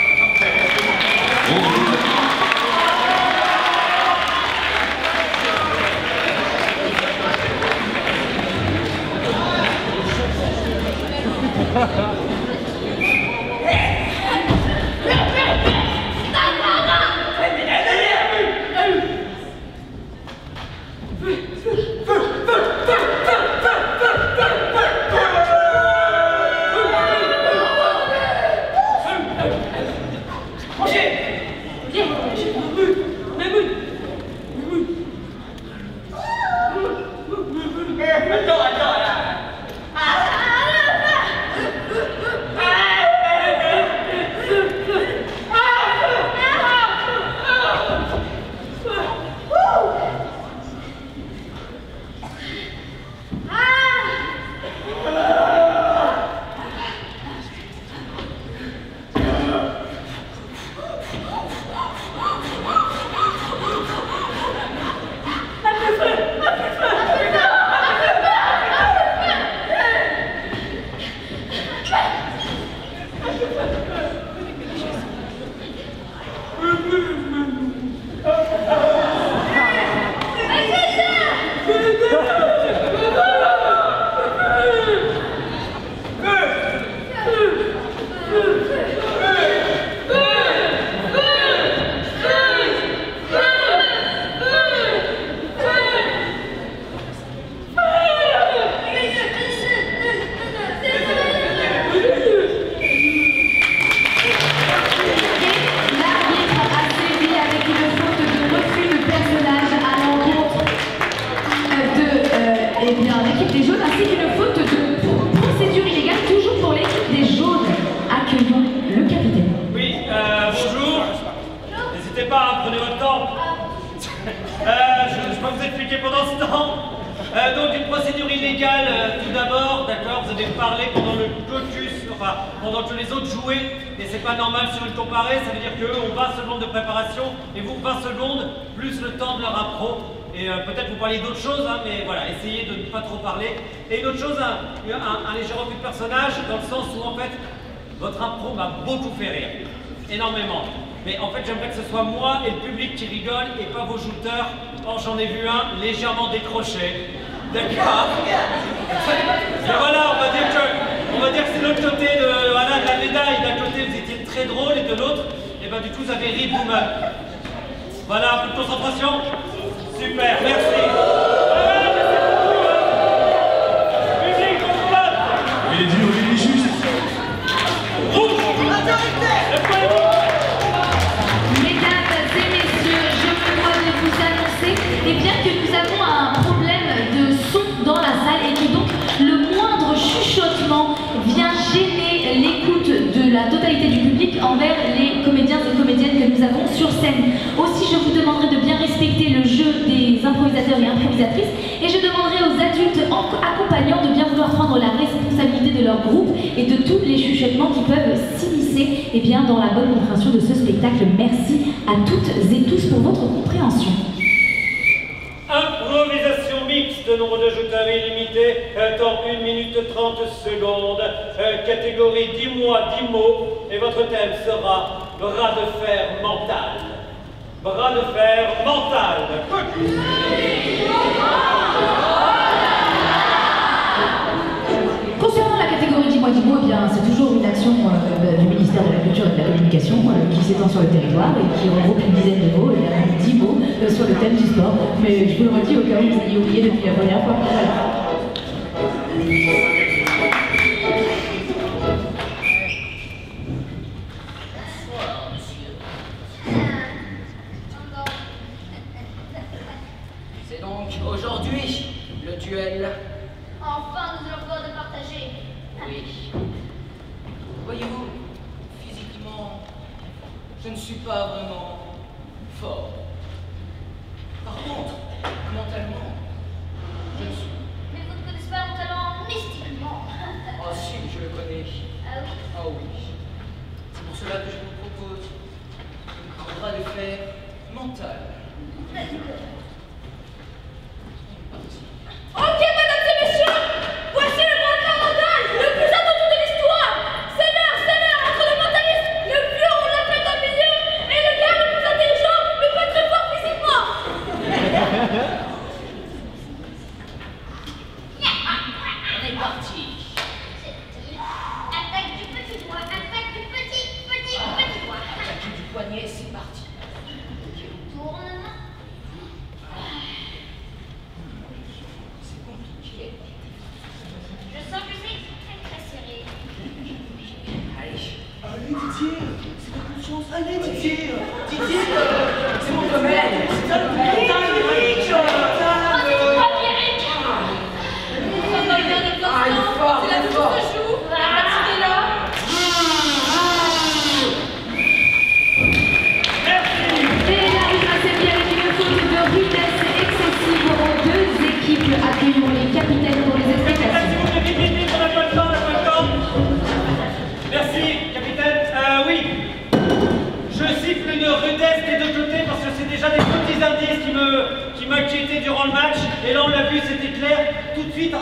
Prenez votre temps. Je peux vous expliquer pendant ce temps. Donc une procédure illégale, tout d'abord, d'accord, vous avez parlé pendant le totus, enfin pendant que les autres jouaient, et c'est pas normal sur une comparée, ça veut dire qu'eux ont 20 secondes de préparation, et vous 20 secondes, plus le temps de leur impro. Et peut-être vous parlez d'autres choses, hein, mais voilà, essayez de ne pas trop parler. Et une autre chose, un léger refus de personnage, dans le sens où en fait, votre impro m'a beaucoup fait rire, énormément. Mais en fait, j'aimerais que ce soit moi et le public qui rigole et pas vos jouteurs. Or, j'en ai vu un légèrement décroché. D'accord. Et voilà, on va dire que c'est l'autre côté de la médaille. D'un côté, vous étiez très drôle, et de l'autre, et ben du coup, vous avez ri de vous-même. Voilà, un peu de concentration. Super, merci. Public, on se bat. Il est dur, il est juste. Rouge. Mesdames et messieurs, je me dois de vous annoncer bien que nous avons un problème de son dans la salle et que donc le moindre chuchotement vient gêner l'écoute de la totalité du public envers les comédiens et comédiennes que nous avons sur scène. Aussi, je vous demanderai de bien respecter le jeu des improvisateurs et improvisatrices et je demanderai aux adultes accompagnants de bien vouloir prendre la responsabilité de leur groupe et de tous les chuchotements qui peuvent s'immiscer dans la bonne compréhension de ce spectacle. Merci à toutes et tous pour votre compréhension. Improvisation mixte, nombre de jouteurs illimité, temps 1 minute 30 secondes, catégorie 10 mois, 10 mots, et votre thème sera bras de fer mental. Bras de fer mental. Concernant la catégorie 10 mois, 10 mots, c'est toujours une action du ministère de la Culture et de la Communication qui s'étend sur le territoire et qui regroupe une dizaine de mots, et 10 mots sur le thème du sport. Mais je vous le redis au cas où vous ayez oublié depuis la première fois. C'est donc aujourd'hui le duel. Enfin, nous allons pouvoir nous partager. Oui. Voyez-vous, physiquement, je ne suis pas vraiment fort. Par contre, mentalement, je le suis. Mais vous ne connaissez pas mon talent mystiquement. Oh si, je le connais. Ah oui? Ah oui. C'est pour cela que je vous propose un bras de fer mental. Ok, mesdames et messieurs, voici le bras de fer mental, le plus attendu de l'histoire. C'est l'heure entre le mentaliste, le vieux, on l'appelle dans le milieu, et le gars le plus intelligent, mais pas très fort physiquement. On est parti. Attaque du petit doigt, attaque du petit doigt. Attaque du poignet, c'est parti. Tourne. C'est compliqué. Je sens que c'est très serré. Allez. Allez, Didier, c'est pas confiance. Allez, Didier, c'est mon domaine. C'est un public. C'est la touche de joue, fatiguez-la. Et il arrive à servir avec une faute de rudesse excessive aux deux équipes. Accueillons les capitaines pour les explications. Vite, on n'a pas le temps. Merci, capitaine. Oui. Je siffle une rudesse des deux côtés parce que c'est déjà des petits indices qui m'inquiétaient durant le match. Et là, on l'a vu, c'était clair. Tout de suite,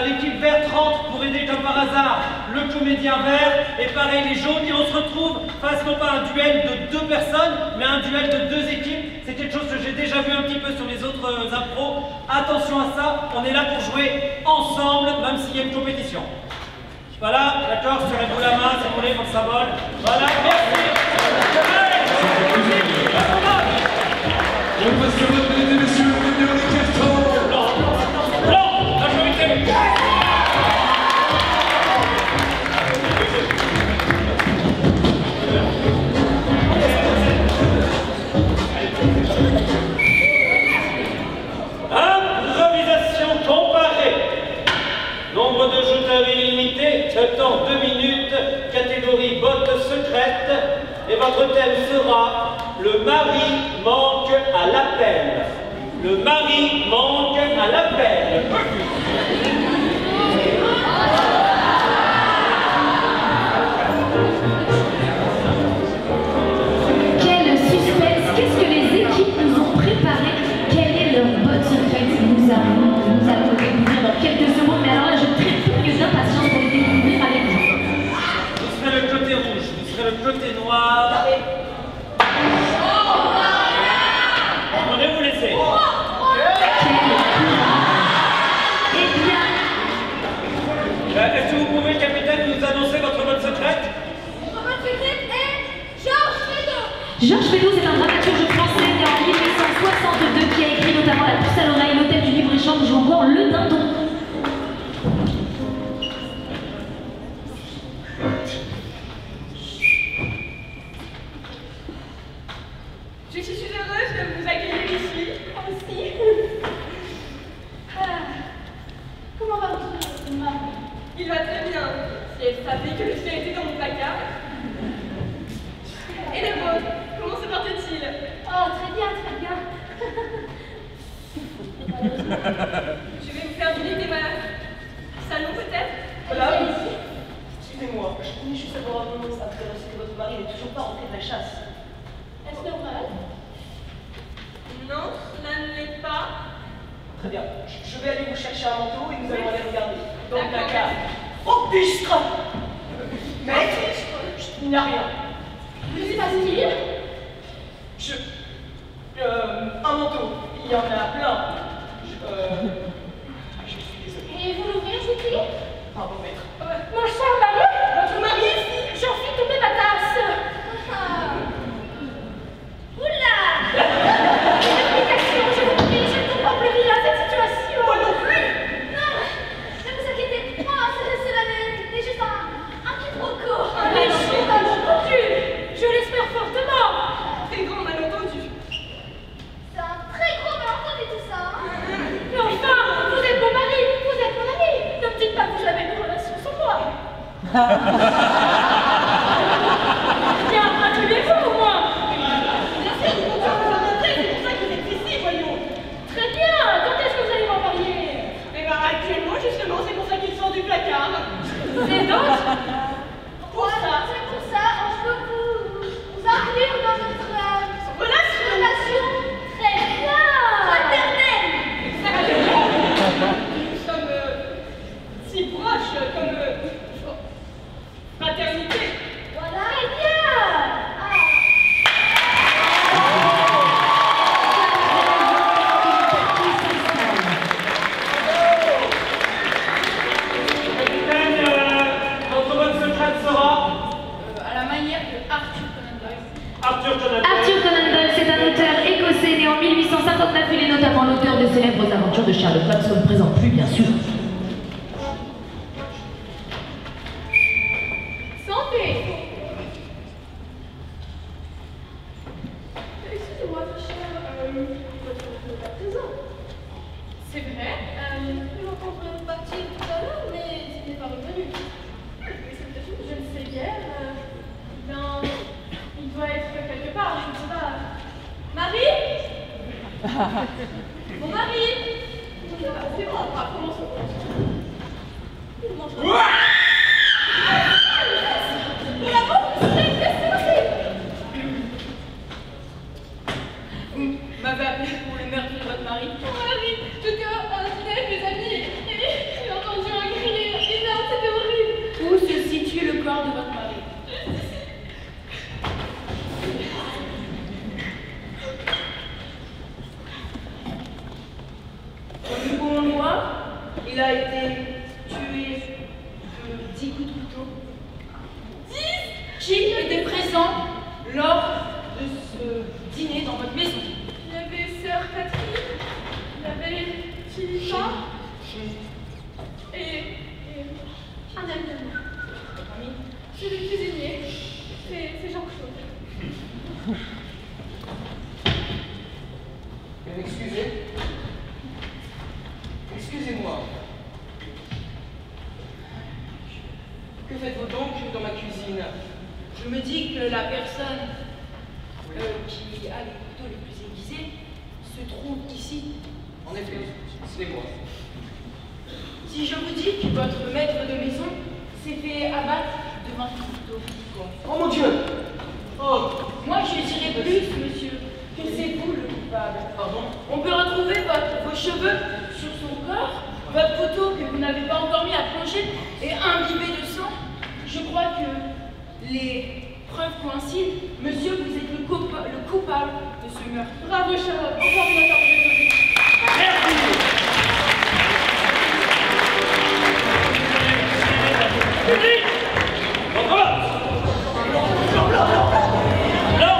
l'équipe verte rentre pour aider comme par hasard le comédien vert. Et pareil, les jaunes. Et on se retrouve face non pas à un duel de 2 personnes, mais à un duel de 2 équipes. C'est quelque chose que j'ai déjà vu un petit peu sur les autres impros. Attention à ça, on est là pour jouer ensemble, même s'il y a une compétition. Voilà, d'accord, serrez-vous la main, si vous voulez, pour le symbole. Voilà, merci. On passe le vote, mesdames et messieurs, bienvenue les cartons. Blanc, majorité. Improvisation comparée. Nombre de jouteurs illimité, temps 2 minutes, catégorie botte secrète. Et votre thème sera le mari manque à l'appel. Le mari manque à l'appel. Quel suspense! Qu'est-ce que les équipes nous ont préparé? Quelle est leur botte secrète? Nous allons le découvrir dans quelques secondes, mais alors là, je trépigne d'impatience pour les découvrir avec vous. Vous serez le côté rouge, vous serez le côté noir. On est vous laisser. Georges Feydeau, c'est un dramaturge français né en 1862 qui a écrit notamment La puce à l'oreille, L'hôtel du libre-échange ou encore Le dindon. Je suis heureuse de vous accueillir ici, aussi. Comment va votre mari? Il va très bien. Si elle savait que le sien était dans mon placard. Et le vôtre, comment se porte-t-il? Oh, très bien, très bien. Je vais vous faire visiter ma salon peut-être? Voilà. Excusez-moi, je voulais juste savoir un moment après que votre mari n'est toujours pas rentré de la chasse. Est-ce normal? Non, cela ne l'est pas. Très bien. Je vais aller vous chercher un manteau et nous allons aller regarder. Dans le D'accord. placard. Oh, bistre! Mais il n'y a rien. Que se passe-t-il? Un manteau. Il y en a plein. Je suis désolé. Et vous l'ouvrez, je vous prie? Pardon, maître. Mon cher mari, votre mari, j'en suis tombée ma tasse. Oula! Une explication, je vous prie, je ne comprends plus rien à cette situation. Moi non plus! Non, ne vous inquiétez pas, cela n'est juste un quiproquo. Mais je malentendu, je l'espère fortement. Très grand malentendu. C'est un très gros malentendu tout ça. Mais enfin, vous êtes mon mari, vous êtes mon ami. Ne me dites pas que vous avez une relation sans moi. Bien, appelez-vous au moins. Bien sûr, nous comptons vous en montrer, c'est pour ça que vous êtes ici, voyons. Très bien, quand est-ce que vous allez m'en parier? Eh bien, actuellement, justement, c'est pour ça qu'il sort du placard. C'est donc pour ça. C'est pour ça, je peux vous inclure dans notre relation. Très bien. Fraternelle. Nous sommes si proches comme fraternité. Voilà. Très bien. Notre bonne secrète sera À la manière de Arthur Conan Doyle. Arthur Conan Doyle. Arthur Conan Doyle, c'est un auteur écossais né en 1859. Il est notamment l'auteur des célèbres aventures de Sherlock Holmes, qu'on ne présente plus, bien sûr. Santé. Excusez-moi, cher, votre n'est pas présent. C'est vrai? Je l'entends partir tout à l'heure, mais il n'est pas revenu. Je ne sais guère. Bien, il doit être quelque part, je ne sais pas. Marie? Mon mari? C'est bon, commençons. Il mange pas. Vous m'avez appelé pour le meurtre de votre mari? Mon mari, j'étais à un dîner avec mes amis et j'ai entendu un cri énorme, c'était horrible. Où se situe le corps de votre mari? Comme nous pouvons le voir, il a été tué de 10 coups de couteau. 10? Qui était présent lors de ce dîner dans votre maison? Il y avait sœur Catherine, il y avait Philippa et un ami de moi. Votre ami? C'est le cuisinier, c'est Jean-Claude. Excusez-moi. Que faites-vous donc dans ma cuisine? Je me dis que la personne qui a les couteaux les plus aiguisés se trouve ici. En effet, c'est moi. Si je vous dis que votre maître de maison s'est fait abattre devant ce couteau, Oh mon Dieu! Oh! moi je dirais plus, monsieur, que c'est vous le coupable. Pardon? On peut retrouver vos cheveux sur son corps, votre couteau que vous n'avez pas encore mis à plonger et imbibé de sang. Je crois que les preuves coïncident. Monsieur, vous êtes le coupable de ce meurtre. Bravo Charlotte, encore une interprétation. Merci. Public, on commence. Là,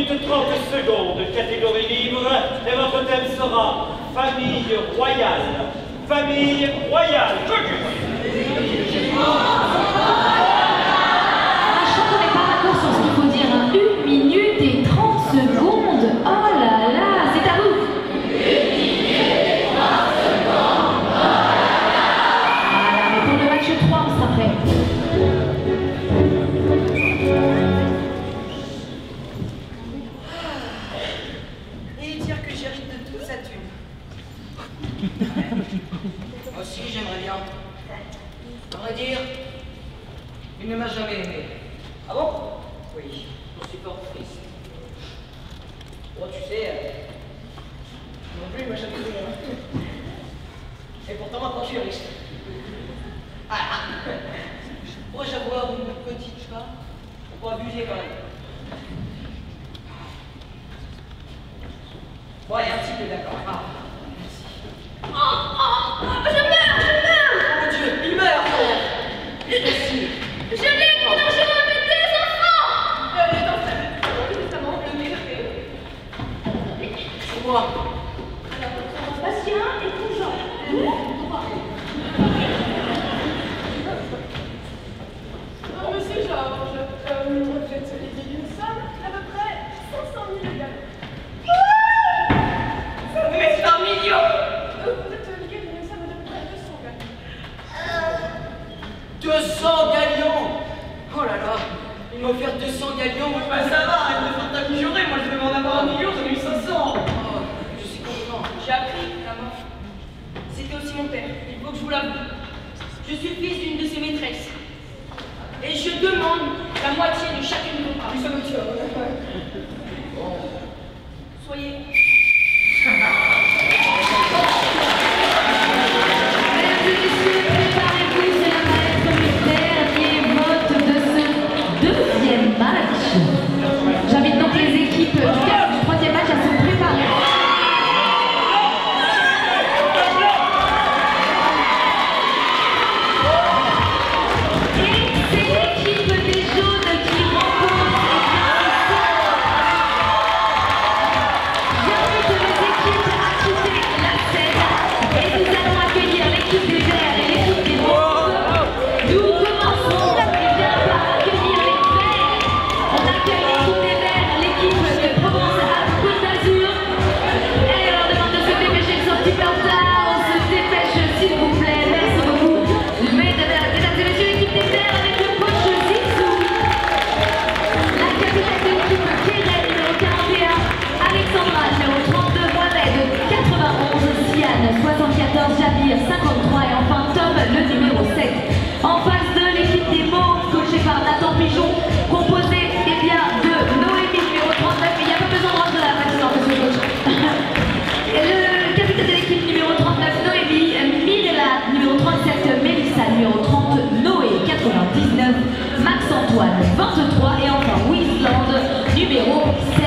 minutes 30 secondes, catégorie libre, et votre thème sera famille royale. Famille royale. On n'est pas d'accord sur ce qu'il faut dire. 1 minute et 30 secondes. Oh là là, c'est à vous. 1 minute et 30 secondes. Oh là là. Voilà, mais pour le match 3, on sera prêt. Et dire que j'hérite de toute sa thune. Moi aussi, j'aimerais bien. À vrai dire, il ne m'a jamais aimé. Ah bon? Oui, je suis fort triste. Bon, tu sais, non plus, il m'a jamais aimé. Et pourtant, maintenant, je suis riche. Moi, j'avoue une petite, je sais pas. Faut pas abuser quand même. Bon, allez, un petit peu d'accord. Ah, merci. Oh, je meurs! Oh mon Dieu, il meurt, frère. Merci. Je l'ai mon dangereux avec des enfants! Les enfants, récemment, le mérité. C'est moi. Alors, Bastien et Jean. Monsieur Georges, vous êtes l'idée d'une somme d'à peu près 500 000 gallons. Mais c'est 1 million. Vous êtes lié d'une somme de près de 200 gallons. 200 galions. Oh là là, il m'a offert 200 galions. Bah ça va, elle ne fait pas mijorer, moi je devais en avoir 1 million, j'en ai eu 500. Oh, je suis content. J'ai appris la mort. C'était aussi mon père, il faut que je vous l'avoue. Je suis fils d'une de ses maîtresses. Et je demande la moitié de chacune de vos parts. Nous sommes Soyez. Mesdames et messieurs, préparez-vous, c'est la maître du dernier vote de ce deuxième match. J'invite donc les équipes du troisième match à se préparer. Et c'est l'équipe des jaunes qui remporte. J'invite les équipes à quitter la scène et nous allons accueillir l'équipe des verts et l'équipe des roses. Nous commencerons par accueillir les verts. On accueille l'équipe des verts, l'équipe de Provence-Alpes-Côte d'Azur. Et on leur demande de se dépêcher, ils sont un petit peu en retard. On se dépêche s'il vous plaît, merci beaucoup. Mesdames et messieurs, l'équipe des verts avec le coach Zizou. La capitaine de l'équipe Keren, numéro 41. Alexandra, numéro 32, Mohamed, 91, Siane, 74, Jabir, 53 et enfin Tom, le numéro 7. En face de l'équipe des Mauves, coachée par Nathan Pigeon, composée de Noémie, numéro 39, mais il n'y a pas besoin de rentrer là maintenant, monsieur le coach. Et le capitaine de l'équipe numéro 39, Noémie, Mirella, numéro 37, Mélissa, numéro 30, Noé, 99, Max-Antoine, 23 et enfin Wisland, numéro 16.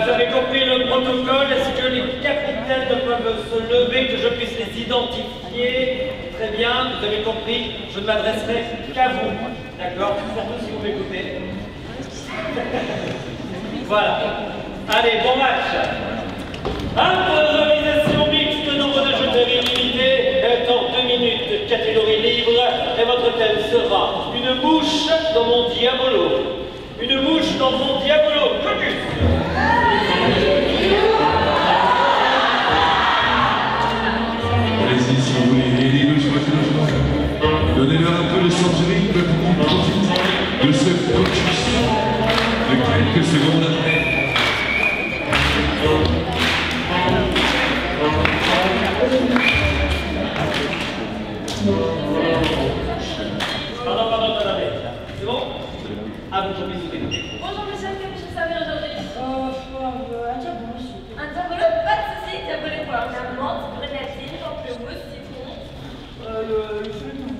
Vous avez compris le protocole. Est-ce que les capitaines peuvent se lever, que je puisse les identifier? Très bien, vous avez compris, je ne m'adresserai qu'à vous. D'accord? Surtout si vous m'écoutez. Voilà. Allez, bon match. Improvisation mixte, nombre de jeteurs illimité, temps 2 minutes, catégorie libre, et votre thème sera une mouche dans mon diabolo. Une mouche dans mon diabolo. Focus. Allez-y si vous voulez, aidez-nous sur le financement. Donnez-leur un peu de sensoring pour qu'ils profitent de ce focus de quelques secondes après. Pardon, attendez. C'est bon? Ah, vous pouvez vous écouter. Bonjour monsieur, que puis-je servir aujourd'hui? Un diabolo. Un diabolo, pas de soucis, diabolo pour la menthe, grenadine, pamplemousse, citron. Le feu de tout.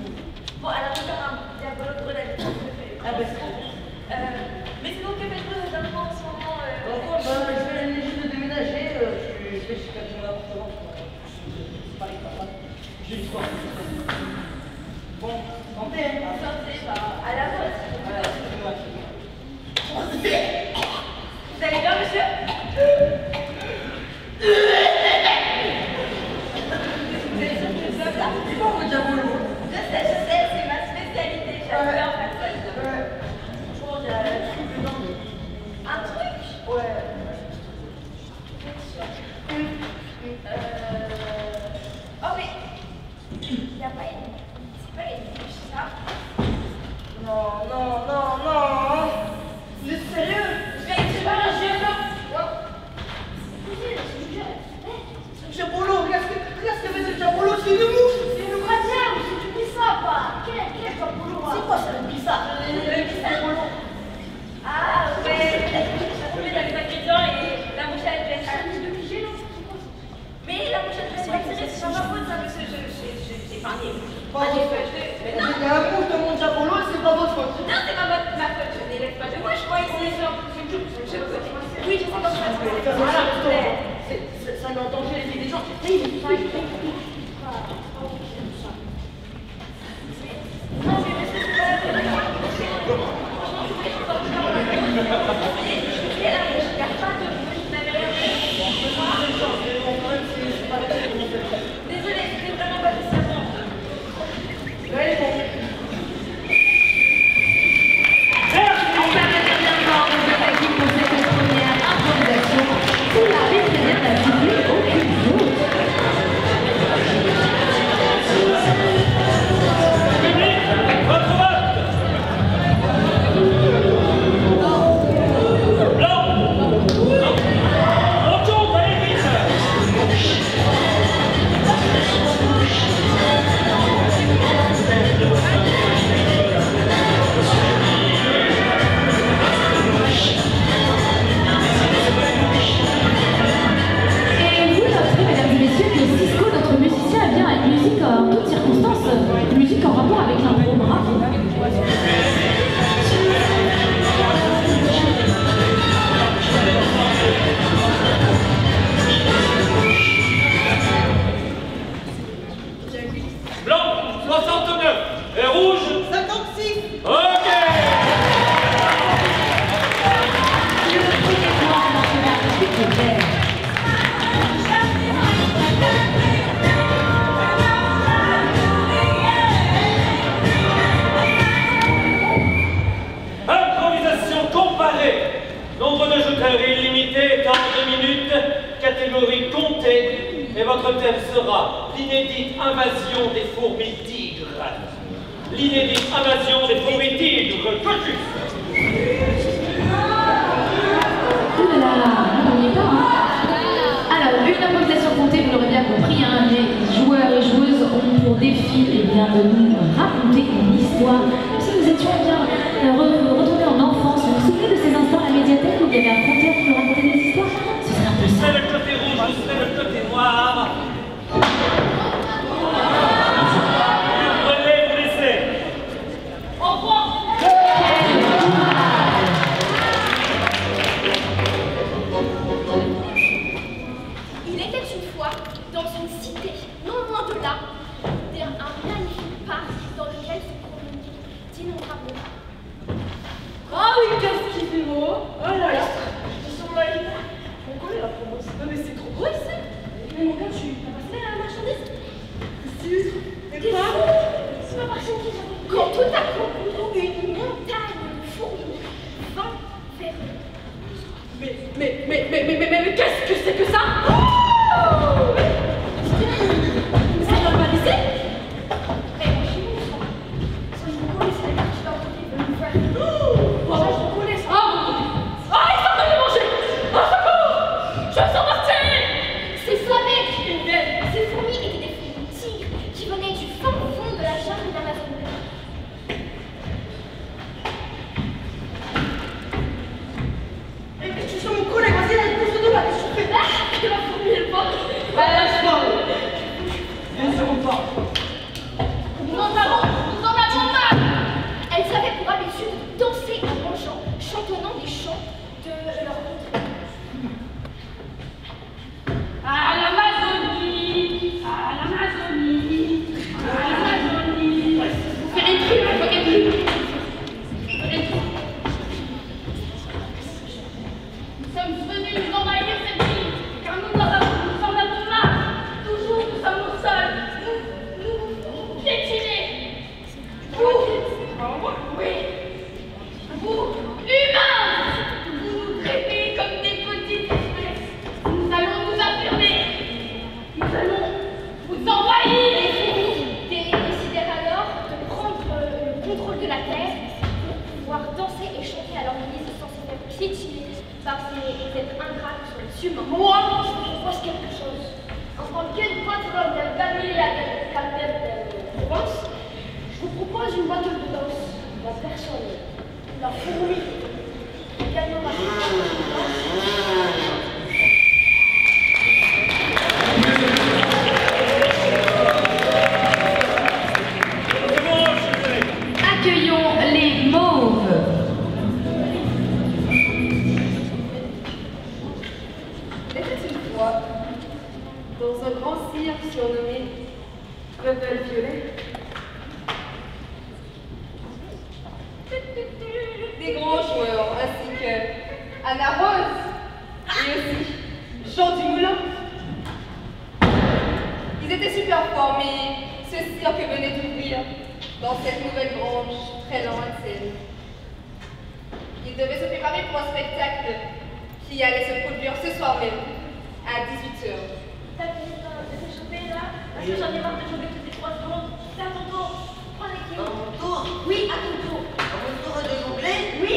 Bon, alors je vais faire un diabolo grenadine. Ah bah c'est bon. Mais sinon, que faites-vous dans ce moment Je vais juste de déménager, je vais jusqu'à mon appartement. C'est pas les papas. J'ai une soirée. Bon, santé, hein. Pourquoi ça dit ça? C'est trop long. Ah ouais, on met avec ingrédients et la mouchette est vaccinée. Mais la mouchette est vaccinée, c'est pas ma faute, ça, parce que j'ai épargné. Pas votre faute. Il y a un mot de mon diabolo et c'est pas votre faute. Non, c'est pas ma faute, je n'élève pas de moi, je vois ici. Oui, je sais comment ça se passe. Voilà, ça met en danger les vies des gens. Désolée, c'était vraiment pas possible. On permet bien fort de attaquer pour cette première improvisation sous la représentativité aucune faute. Public, votre vote. Blanc. On tourne, allez vite. Et vous noterez, mesdames et messieurs, que Cisco, notre musicien, a bien une musique en toutes circonstances, une musique en rapport avec l'impro. Bravo. Blanc, 69. Et rouge, 56. ok. Le premier point national est vert. Improvisation comparée. Nombre de jeteurs illimité, temps 2 minutes, catégorie comptée. Et votre thème sera l'inédite invasion des fourmis tigres. L'inédite invasion des fourmis tigres. Focus. Ouh là là, on n'y est pas, hein. Alors, une improvisation comptée, vous l'aurez bien compris, hein, les joueurs et joueuses ont pour défi de nous raconter une histoire. Si nous étions bien retournés en enfance, vous vous souvenez de ces instants à la médiathèque où il y avait un conteur qui nous racontait des histoires? Ce serait un peu Vous ça. serez le côté rouge, vous serez le côté noir. Vous prenez, vous laissez. Au revoir. Il était une fois, dans une cité, non loin de là, un magnifique parc dans lequel se promenaient d'innombrables rats. Ah oui, qu'est-ce qu'il fait beau. Oh là là. Ils sont là. On connaît la Provence. Non mais c'est trop beau ici. Mais mon gars, tu as passé la marchandise? Si. Et T'es pas fou? C'est ma marchandise. Quand tout à coup, une montagne de fourmis vint vers eux. Mais qu'est-ce que c'est que ça? Oh, ça vient pas d'ici? Mais moi, chez nous, ça nous connaît, c'est les gars qui doivent nous faire. Oh, ça, je reconnais ça. Ah, ils sont en train de manger. Au secours. Je sens partir. Ces fourmis étaient des fourmis tigres qui venaient du fin fond de la jungle d'Amazonie. Mais tu sens mon collègue, vas-y, là, pousse de là, qu'est-ce que tu fais? Ah, que la fourmi est forte. Je parle. Bien sûr, on parle. Nous en avons marre. Elles avaient pour habitude de danser en mangeant, chantonnant des chants de leur contrée. À l'Amazonie, à l'Amazonie, à l'Amazonie. Faire une tripe, faut qu'elle tripe. Nous sommes venus nous envahir cette ville, car nous en avons marre. Toujours nous sommes au sol. Nous piétiner. Oui. Vous, humains, vous nous traitez comme des petites espèces. Nous allons nous affirmer. Nous allons vous envahir. Les fourmis décidèrent alors de prendre le contrôle de la terre pour pouvoir danser et chanter à leur guise sans se faire piétiner par ces êtres ingrats qui sont les humains. Moi, je vous propose quelque chose. En tant que patron del Camilla de Provence, je vous propose pas une battle de danse, la personne, la fourmi, gagnera. Accueillons les mauves. Il était une fois, dans un grand cirque surnommé Rebelle Violet, des grands joueurs ainsi que Anna Rose et aussi Jean Dumoulin. Ils étaient super forts, mais ce cirque venait d'ouvrir dans cette nouvelle grange très lointaine. Ils devaient se préparer pour un spectacle qui allait se produire ce soir même, à 18h. T'as fini de t'échauffer là? Parce que j'en ai marre de jouer toutes les 3 secondes. C'est à ton tour. Prends les kilos. À mon tour? Oui, à ton tour. À mon tour de jongler? Oui.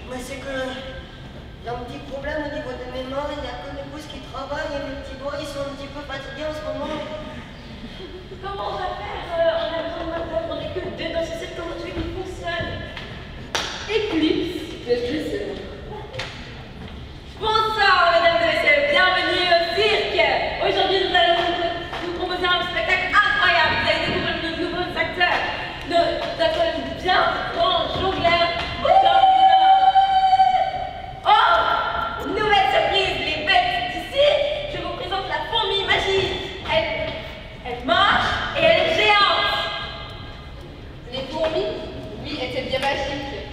Mais c'est que j'ai un petit problème au niveau de mes mains. Il n'y a que mes pouces qui travaillent et mes petits doigts ils sont un petit peu fatigués en ce moment. Comment on va faire? On a besoin de main-d'œuvre, on n'est que deux dans ce cirque. Comment tu veux qu'il fonctionne? Éclipse de Glycine. Bonsoir, mesdames et messieurs, bienvenue au cirque. Aujourd'hui, nous allons vous proposer un spectacle incroyable. Vous allez découvrir de nouveaux acteurs, d'acteurs bien grands jongleurs. Oh, nouvelle surprise, les bêtes du cirque. Je vous présente la fourmi magique. Elle marche et elle est géante. Les fourmis, lui, étaient bien magiques.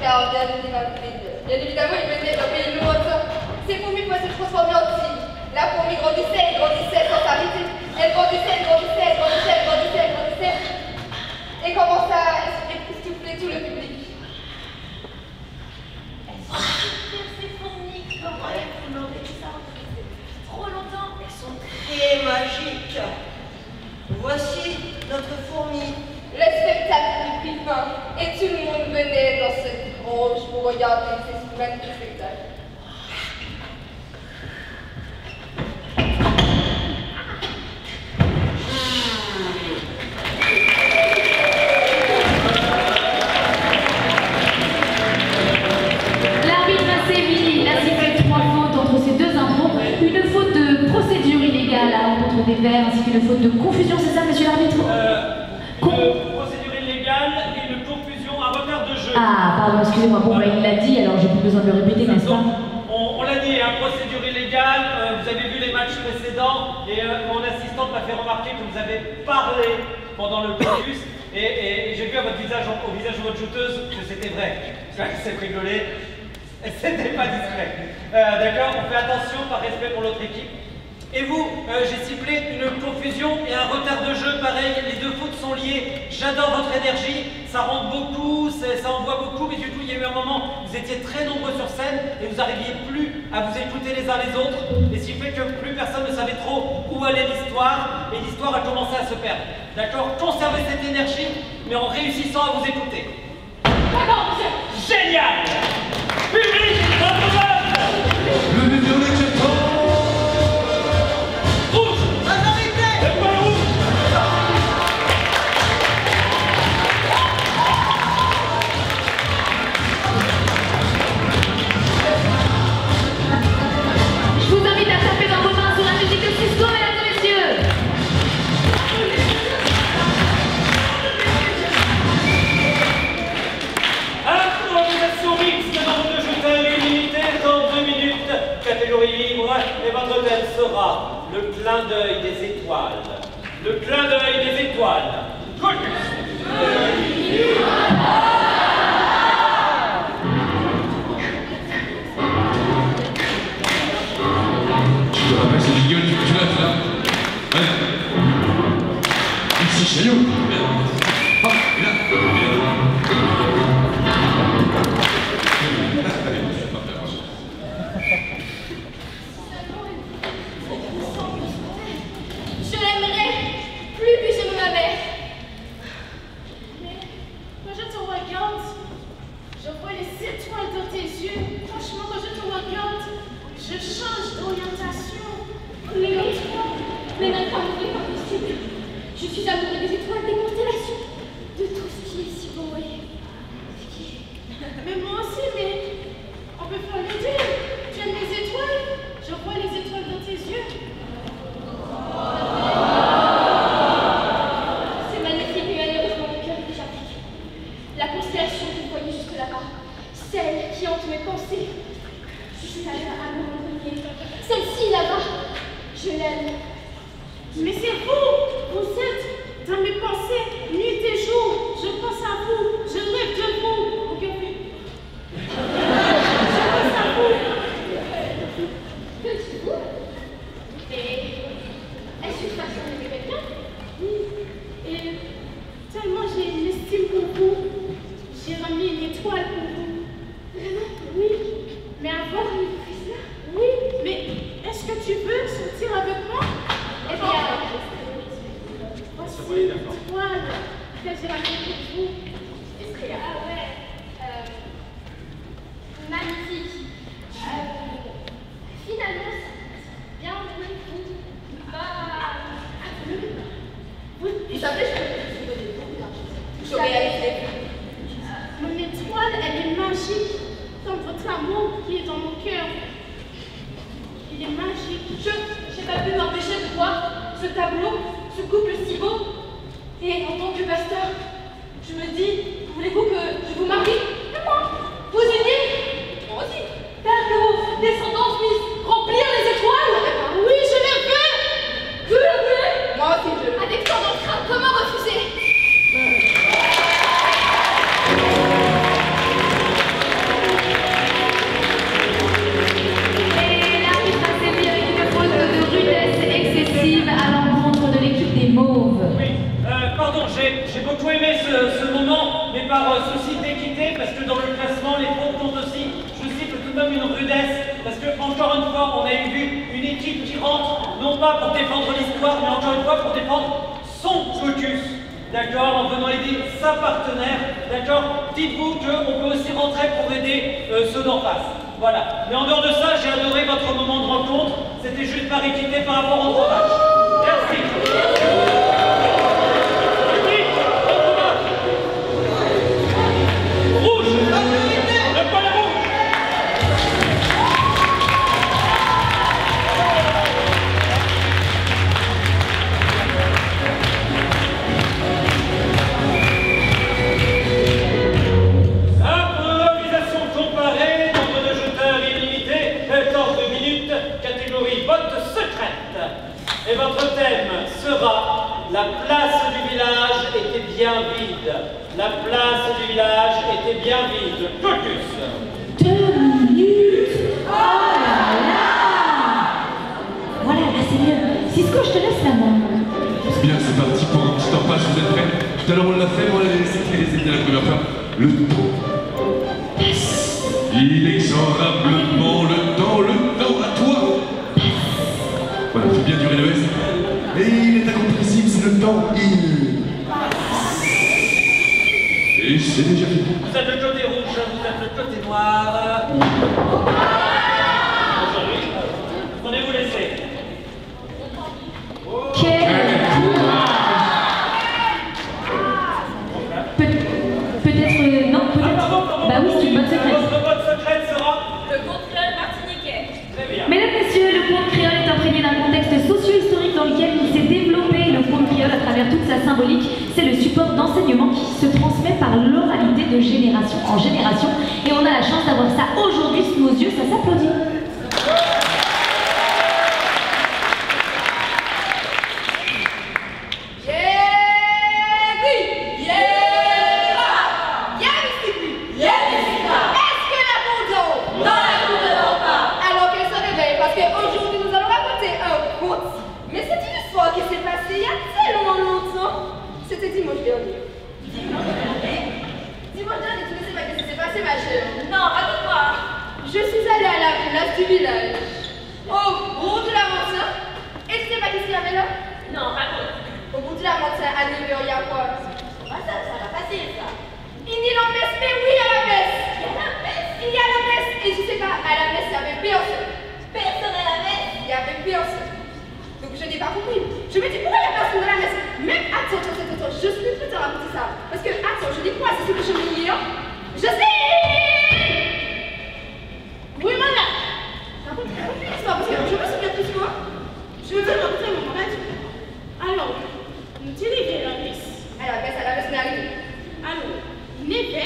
Car bien évidemment, ils venaient d'un pays lointain. Ces fourmis pouvaient se transformer en tigre. La fourmi grandissait et grandissait sans s'arrêter. Elle grandissait, elle grandissait, elle grandissait, elle grandissait, elle grandissait. Et commença à essouffler tout le public. Elles sont super, ces fourmis. Comment elles font tout ça? Trop longtemps. Elles sont très magiques. Voici notre fourmi. Le spectacle prit fin et tout le monde venait dans cette grange pour regarder ces magnifiques spectacles. L'arbitre a sévi, il a sifflé 3 fautes entre ces deux impros. Une faute de procédure illégale à l'encontre des verts ainsi qu'une faute de confusion, c'est ça, monsieur l'arbitre? Une procédure illégale et une confusion à retard de jeu. Ah, pardon, excusez-moi, bon, bah, il l'a dit, alors j'ai plus besoin de le répéter, n'est-ce pas? On l'a dit, hein, procédure illégale, vous avez vu les matchs précédents et mon assistante m'a fait remarquer que vous avez parlé pendant le caucus et j'ai vu à votre visage, au visage de votre jouteuse que c'était vrai. C'est rigolé, c'était pas discret. D'accord, on fait attention par respect pour l'autre équipe. Et vous, j'ai sifflé une confusion et un retard de jeu pareil, les deux fautes sont liées. J'adore votre énergie, ça rentre beaucoup, ça envoie beaucoup, mais du coup il y a eu un moment, vous étiez très nombreux sur scène et vous n'arriviez plus à vous écouter les uns les autres, et ce qui fait que plus personne ne savait trop où allait l'histoire, et l'histoire a commencé à se perdre. D'accord? Conservez cette énergie, mais en réussissant à vous écouter. D'accord, monsieur. Génial! Public, applaudissements! Le violet qui attend. Je vous invite à taper dans vos mains sur la musique de Cisco, mesdames et messieurs. Improvisation mixte dans vos deux joutels illimité dans 2 minutes. Catégorie libre, et votre thème sera le clin d'œil des étoiles. Le clin d'œil des étoiles. Caucus. Tu te rappelles cette gueule du club là? Allez. Ici, Chaillot. Hop, et là. Je l'aimerais plus que je ne m'avais. Mais gentil, si bon, oui. Mais moi aussi, mais on peut faire les deux. Tu aimes les étoiles? Je vois les étoiles dans tes yeux. C'est magnifique, mais malheureusement, mon cœur est déjà piqué. La constellation que vous voyez juste là-bas, celle qui hante mes pensées, juste à mon premier. Celle-ci là-bas, je l'aime. Mais c'est vous êtes dans mes pensées, nuit et jour. Je pense à vous, je rêve de vous. Mon cœur fait. Je pense à vous. Que dites-vous? Et est-ce une façon d'aimer quelqu'un? Oui. Et tellement j'ai une estime pour vous, j'ai remis une étoile pour vous. Vraiment? Oui. Mais avoir une prise là? Oui. Mais est-ce que tu veux sortir avec moi? Eh bien, voici l'étoile que j'ai ramenée pour vous. Ah ouais. Magnifique. Finalement, bien joué, vous. Vous savez, je mon étoile, elle est magique, comme votre amour qui est dans mon cœur. Il est magique. Je n'ai pas pu m'empêcher de voir ce tableau, ce couple si beau. Et en tant que pasteur, je me dis, voulez-vous que je vous marie? Et moi, vous unir? Moi aussi. Faire que vos descendants puissent remplir les étoiles? Oui, je le veux. Vous le voulez? Moi aussi, je le veux. Avec tant d'entrain, comment refuser? À l'encontre de l'équipe des Mauves. Oui, pardon, j'ai beaucoup aimé ce moment, mais par souci d'équité, parce que dans le classement, les Mauves comptent aussi, je cible tout de même une rudesse, parce que encore une fois, on a vu une équipe qui rentre, non pas pour défendre l'histoire, mais encore une fois pour défendre son focus, d'accord, en venant aider sa partenaire, d'accord. Dites-vous qu'on peut aussi rentrer pour aider ceux d'en face. Voilà. Mais en dehors de ça, j'ai adoré votre moment de rencontre. C'était juste par équité par rapport au trois matchs. Merci. Rouge. Le point rouge. Improvisation comparée, nombre de jeteurs illimité, 14 minutes, catégorie vote secrète. Et votre thème sera « La place du village était bien vide ». La place du village était bien vide. Focus. 2 minutes. Oh là là. Voilà, là c'est mieux. Cisco, je te laisse la main. Bien, c'est parti pour un petit temps passe, vous êtes prêts? Tout à l'heure on l'a fait, on l'a laissé dès la première fois. Le temps passe. Inexorablement, le temps à toi. Voilà, il faut bien durer le S. Et il est incompressible, c'est le temps, il passe. Et c'est déjà fini. Vous êtes le côté rouge, vous êtes le côté noir. Attendez, vous laissez. Quel courage. Peut-être... non, peut-être... Pardon. Bah oui, c'est une bonne secrète. Votre vote secrète sera Le conte créole martiniquais. très bien. Mesdames, Messieurs, le conte créole est imprégné d'un contexte socio-historique dans lequel il s'est développé. Le conte créole, à travers toute sa symbolique, c'est le support d'enseignement qui se transmet par l'oralité de génération en génération. Et on a la chance d'avoir ça aujourd'hui sous nos yeux, ça s'applaudit. C'était dimanche dernier. Dimanche dernier, tu ne sais pas ce qui s'est passé, ma chère? Non, raconte-moi. Je suis allée à la place du village, au bout de la montagne. Et tu sais pas qu'est-ce qu'il y avait là? Non, raconte. Au bout de la montagne, à 9h, il y a quoi? Ça va passer, ça. Il y a la messe, mais oui, à la messe. Il y a la messe. Il y a la messe. Et je sais pas, à la messe, il y avait personne. Personne à la messe. Il y avait personne. Donc je n'ai pas compris. Je me dis, pourquoi il y a personne dans la messe? Même, attends, je suis plus te raconter ça. Parce que, attends, je dis quoi, c'est ce que je veux dire. Je sais. Oui, madame. Raconte l'histoire, parce que je me souviens plus quoi. Je veux te raconter mon moment. Alors, nous délivrer la messe. Alors, la messe est arrivée. Alors, Népé,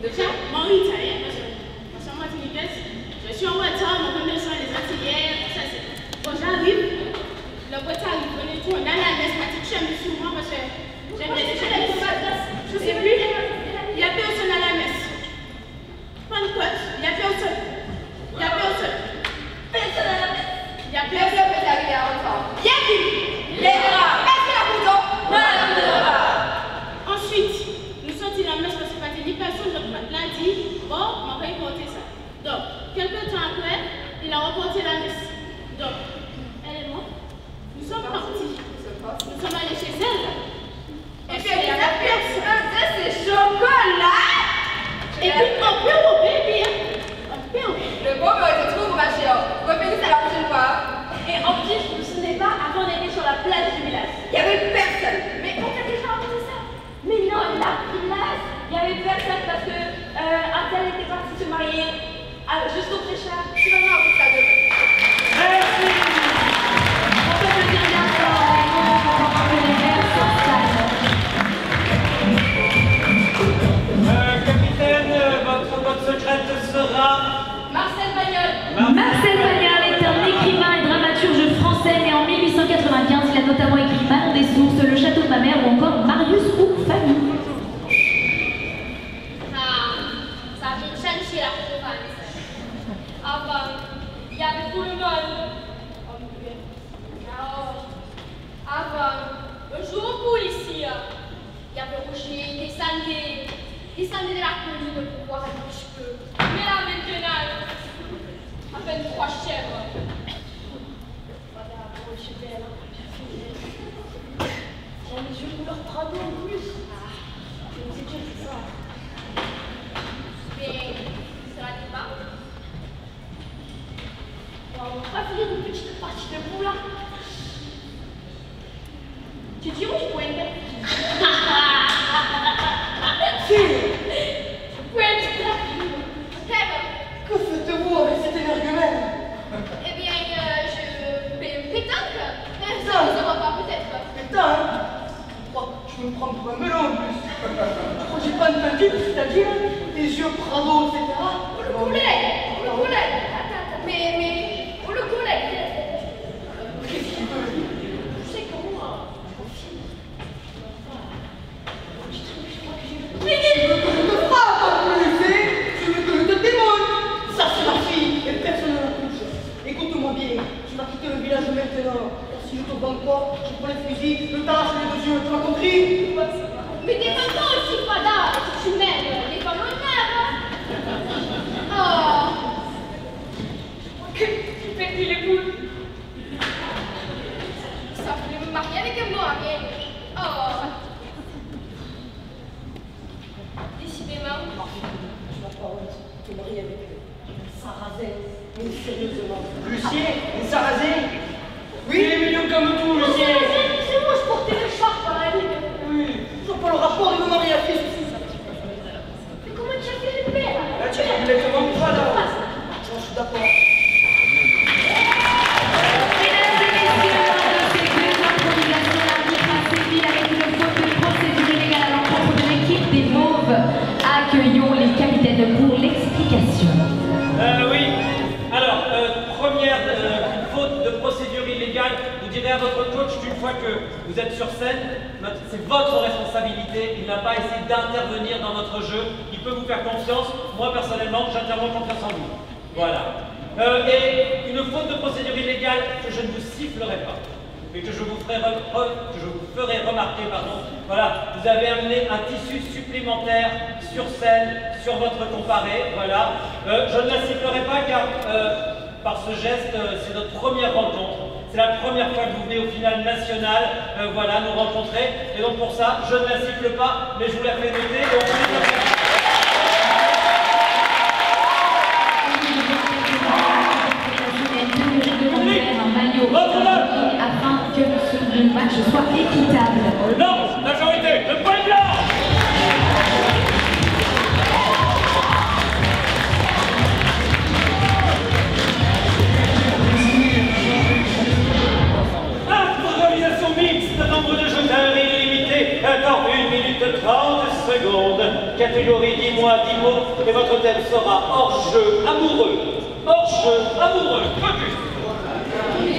déjà, mon italien, parce que moi, je suis en retard, mon premier soin les antillères, ça c'est. Quand j'arrive, le retard, il venait tout, on a la messe, ma petite chambre souvent, parce que j'aimerais que je sais plus, il y a personne à la messe. Pentecôte, il y a personne. Il y a personne. Personne à la messe. Il y a personne qui est arrivé en retard. Il y a qui? Les bras. Est-ce qu'il y a couteau? Non. Ensuite, nous sortis la messe parce que pas dit personne, l'a dit, bon, on va y porter ça. Donc, quelques temps après, il a reporté la messe. Donc, elle et moi, nous sommes partis. Nous sommes allés chez elle. Et puis, il y a la personne de ces chocolats. Et puis, on peut rouler, le pauvre était trop ma chère. Revenez ça la prochaine fois. Et en plus, je ne me souvenais pas, avant on était sur la place du village. Il n'y avait personne. Mais on t'a déjà raconté ça? Mais non, la place, il n'y avait personne parce que un tel était parti se marier juste au prêcheur. Tu vas voir ça de. Merci. On peut te dire d'accord, pendant que les mères s'installent. Capitaine, votre secrète sera... Marcel Pagnol. Marcel Pagnol est un écrivain et dramaturge français né en 1895. Il a notamment écrit Manon des Sources, Le Château de ma mère ou encore Marius ou Famille. Ça a changé la province. Avant, il y avait tout le monde. Avant, un jour au poule ici, il y avait Roger, descendez de la colline pour voir un petit peu. Mais là maintenant, à peine 3 chèvres. Madame, je suis belle. J'ai les yeux pour leur prendre en plus. Je vous ai déjà dit ça. Mais, ça n'allait pas. On va finir une petite partie de boule là. Tu dis où tu pointes? Que faites-vous avec cet énergumène? Eh bien, je fais une pétanque. Ça ne se voit pas peut-être. Pétanque? Tu me prends pour un melon en plus. Je crois que j'ai pas une petite, c'est-à-dire des yeux Prado, etc. Le collègue. Attends. Mais, le collègue. Qu'est-ce qu'il veut? Je sais que moi, Mais tu veux que je te frappe en plus, hein? Tu veux que je te démonte? Ça c'est ma fille, et personne ne la touche. Écoute-moi bien, tu vas quitter le village maintenant. Si je te bande pas, je prends les fusils, le tarche les 2 yeux, tu m'as compris? mais défends-toi aussi, Fada. Si tu m'aimes, défends l'honneur. Oh. Tu fais plus les poules. Ça voulait me marier avec moi, mais... Oh. Décidément. Tu vas pas honte, te marier avec Sarrazin, mais sérieusement. Lucien, une Sarrazin? Oui, il est mignon comme tout, Lucien. C'est moi, je portais le char par la vie. Oui, je vois pas le rapport de me marier à fils. Mais comment tu as fait le père? Là, tu as complètement pas là. Je suis d'accord. Mesdames et messieurs, lors de ces 2 improvisations, l'arbitre a sévi avec une faute de procédure illégale à l'encontre de l'équipe des Mauves. Accueillons les capitaines pour l'explication. Oui. Alors, première faute de procédure illégale, vous direz à votre coach qu'une fois que vous êtes sur scène, c'est votre responsabilité. Il n'a pas essayé d'intervenir dans votre jeu. Il peut vous faire confiance. Moi, personnellement, j'interviens confiance en vous. Voilà. Et une faute de procédure illégale que je ne vous sifflerai pas, mais que je vous ferai remarquer, pardon. Voilà, vous avez amené un tissu supplémentaire sur scène, sur votre comparé, voilà. Je ne la sifflerai pas car par ce geste, c'est notre première rencontre. C'est la première fois que vous venez au final national, voilà, nous rencontrer. Et donc pour ça, je ne la siffle pas, mais je vous la fais noter. Et on peut afin que ce match soit équitable. Non, majorité, le point catégorie 10 mois, 10 mots, et votre thème sera hors-jeu amoureux. Hors-jeu amoureux. Focus. Oui,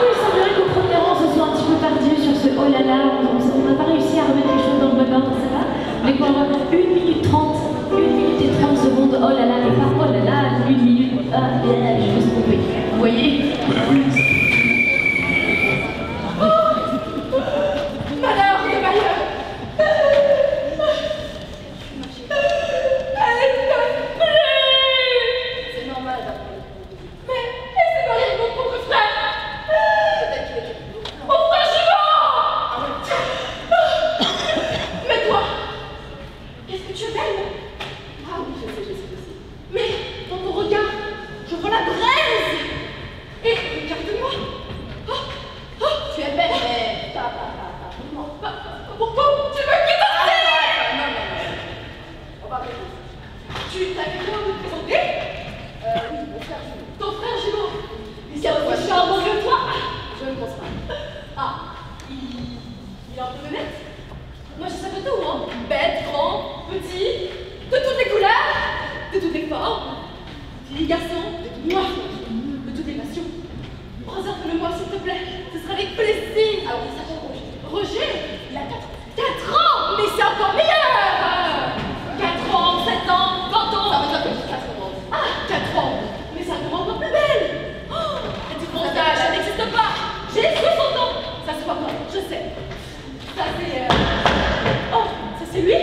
il semblerait qu'au premier rang, ce soit un petit peu tardif sur ce oh là là. On n'a pas réussi à remettre les choses dans le bon ordre, c'est pas? Mais pour avoir 1 minute 30, 1 minute et 30 secondes, oh là là, et pas oh là là, 1 minute, je me suis trompée. Vous voyez? Bah oui, ça fait Malheur de malheur. Elle ne plus. C'est normal d'après. Mais elle s'est mariée avec mon propre frère. Peut-être qu'il était plus beau. Mon frère jumeau. Mais toi, est-ce que tu es belle? Ah oui, je sais aussi. Mais dans ton regard, je vois la braise. Et regarde-moi. Tu es belle, mais pas. Pourquoi tu veux quitter? Non. On va arrêter. Tu t'avais bien à me présenter? Oui, mon frère jumeau. Ton frère jumeau. Il est aussi charmant que toi. Je ne pense pas. Ah, il est un peu honnête. Moi, je savais tout, hein. Bête, grand, petit, de toutes les couleurs, de toutes les formes, filles, garçons, de toutes les nations. Préserve-le-moi, s'il te plaît. Ce sera avec plaisir. Ah oui, ça s'appelle Roger. Roger, il a 4 ans, mais c'est encore meilleur. 4 ans, 7 ans, 20 ans. Ça veut dire que j'ai 4 ans. Ah, 4 ans, mais ça me rend encore plus belle. Oh, la différence d'âge, ça n'existe pas. J'ai 60 ans. Ça se voit pas, je sais. Ça c'est... Oh, ça c'est lui.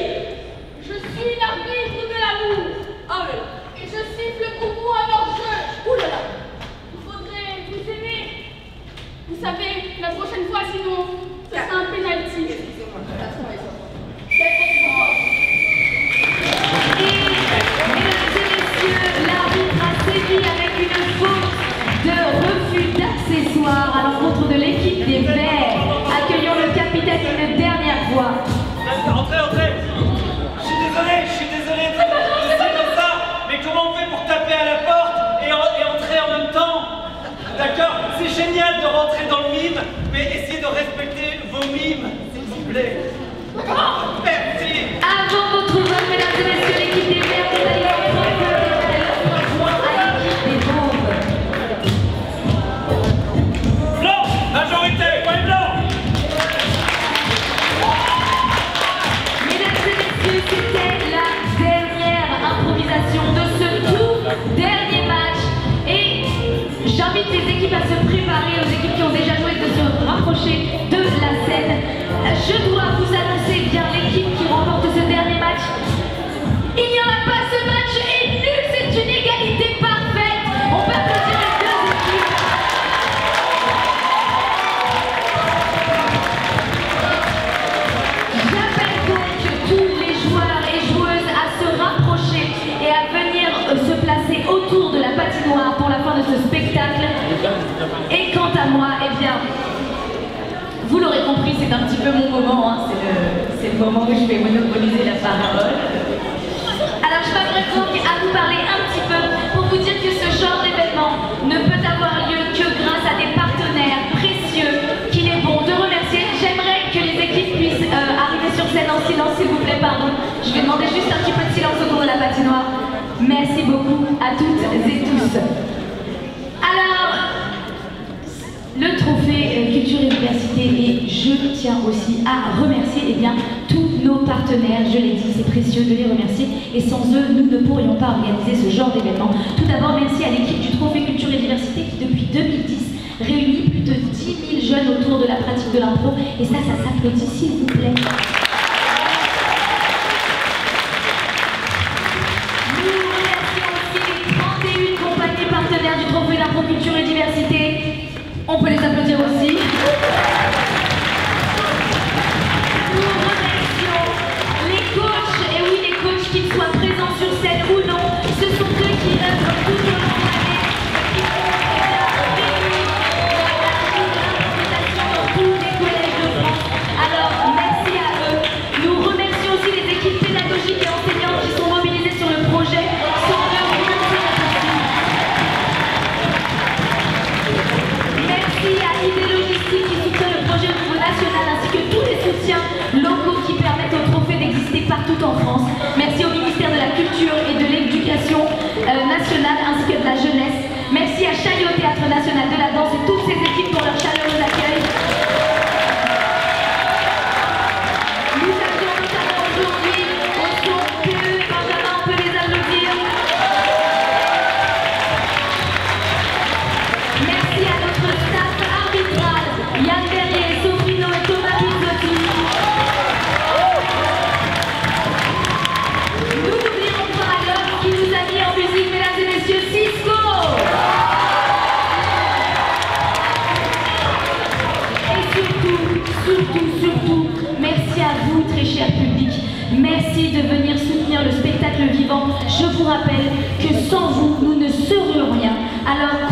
Je suis l'arbitre de l'amour. Ah oui. Et je siffle pour vous à l'hors-jeu. Ouh là là. Il faudrait vous aimer. Vous savez, la prochaine fois, sinon, ce sera un pénalty. Excusez-moi, 4 ans et 5 ans. Mesdames et messieurs, l'arbitre a sévi avec une faute de refus d'accessoires à l'encontre de l'équipe des Verts. Accueillons le capitaine une dernière fois. Entrez. Je suis désolé de c'est comme ça. Mais comment on fait pour taper à la porte et entrer en même temps? D'accord? C'est génial de rentrer dans le mime, mais essayez de respecter vos mimes, s'il vous plaît. Merci. Avant votre vote, mesdames et messieurs, l'équipe des Verts est allée en premier et elle rejoint à l'équipe des Mauves. Blanc, majorité, ouais, blanc. Mesdames et messieurs, c'était la dernière improvisation de ce tout dernier match. Et j'invite les équipes à se préparer, aux équipes qui ont déjà joué, de se rapprocher de la scène. Je dois vous annoncer bien l'équipe qui remporte ce dernier match. Il n'y en a pas, ce match est nul, c'est une égalité parfaite. On peut applaudir les deux équipes. J'appelle donc tous les joueurs et joueuses à se rapprocher et à venir se placer autour de la patinoire pour la fin de ce spectacle. Et quant à moi, eh bien, vous l'aurez compris, c'est un petit peu mon moment, hein. C'est le moment où je vais monopoliser la parole. Alors je m'apprête donc à vous parler un petit peu pour vous dire que ce genre d'événement ne peut avoir lieu que grâce à des partenaires précieux qu'il est bon de remercier. J'aimerais que les équipes puissent arriver sur scène en silence, s'il vous plaît, pardon. Je vais demander juste un petit peu de silence autour de la patinoire. Merci beaucoup à toutes et tous. Alors, le trophée Culture et Diversité, et je tiens aussi à remercier tous nos partenaires, je l'ai dit, c'est précieux de les remercier, et sans eux, nous ne pourrions pas organiser ce genre d'événement. Tout d'abord, merci à l'équipe du trophée Culture et Diversité qui, depuis 2010, réunit plus de 10 000 jeunes autour de la pratique de l'impro, et ça s'applaudit, s'il vous plaît. Nous remercions aussi les 31 compagnies partenaires du trophée d'impro Culture et Diversité. On peut les applaudir aussi. Nous remercions les coachs, et oui, les coachs, qu'ils soient présents sur scène ou non, ce sont eux qui œuvrent tout au long de l'année, qui font dans tous les collèges de France. Alors, merci à eux. soutiens locaux qui permettent au trophée d'exister partout en France. Merci au ministère de la Culture et de l'Éducation nationale ainsi que de la jeunesse. Merci à Chaillot Théâtre National de la Danse et toutes ses équipes pour leur chaleureux accueil. Nous avions notamment aujourd'hui au son PE Benjamin, on peut les applaudir. Merci à notre staff arbitral, Yann Berrier, Sofino et Thomas Pizzotti. Nous n'oublions pas l'homme qui nous a mis en musique, mesdames et messieurs, Cisco. Surtout, merci à vous, très cher public. Merci de venir soutenir le spectacle vivant. Je vous rappelle que sans vous, nous ne serions rien. Alors,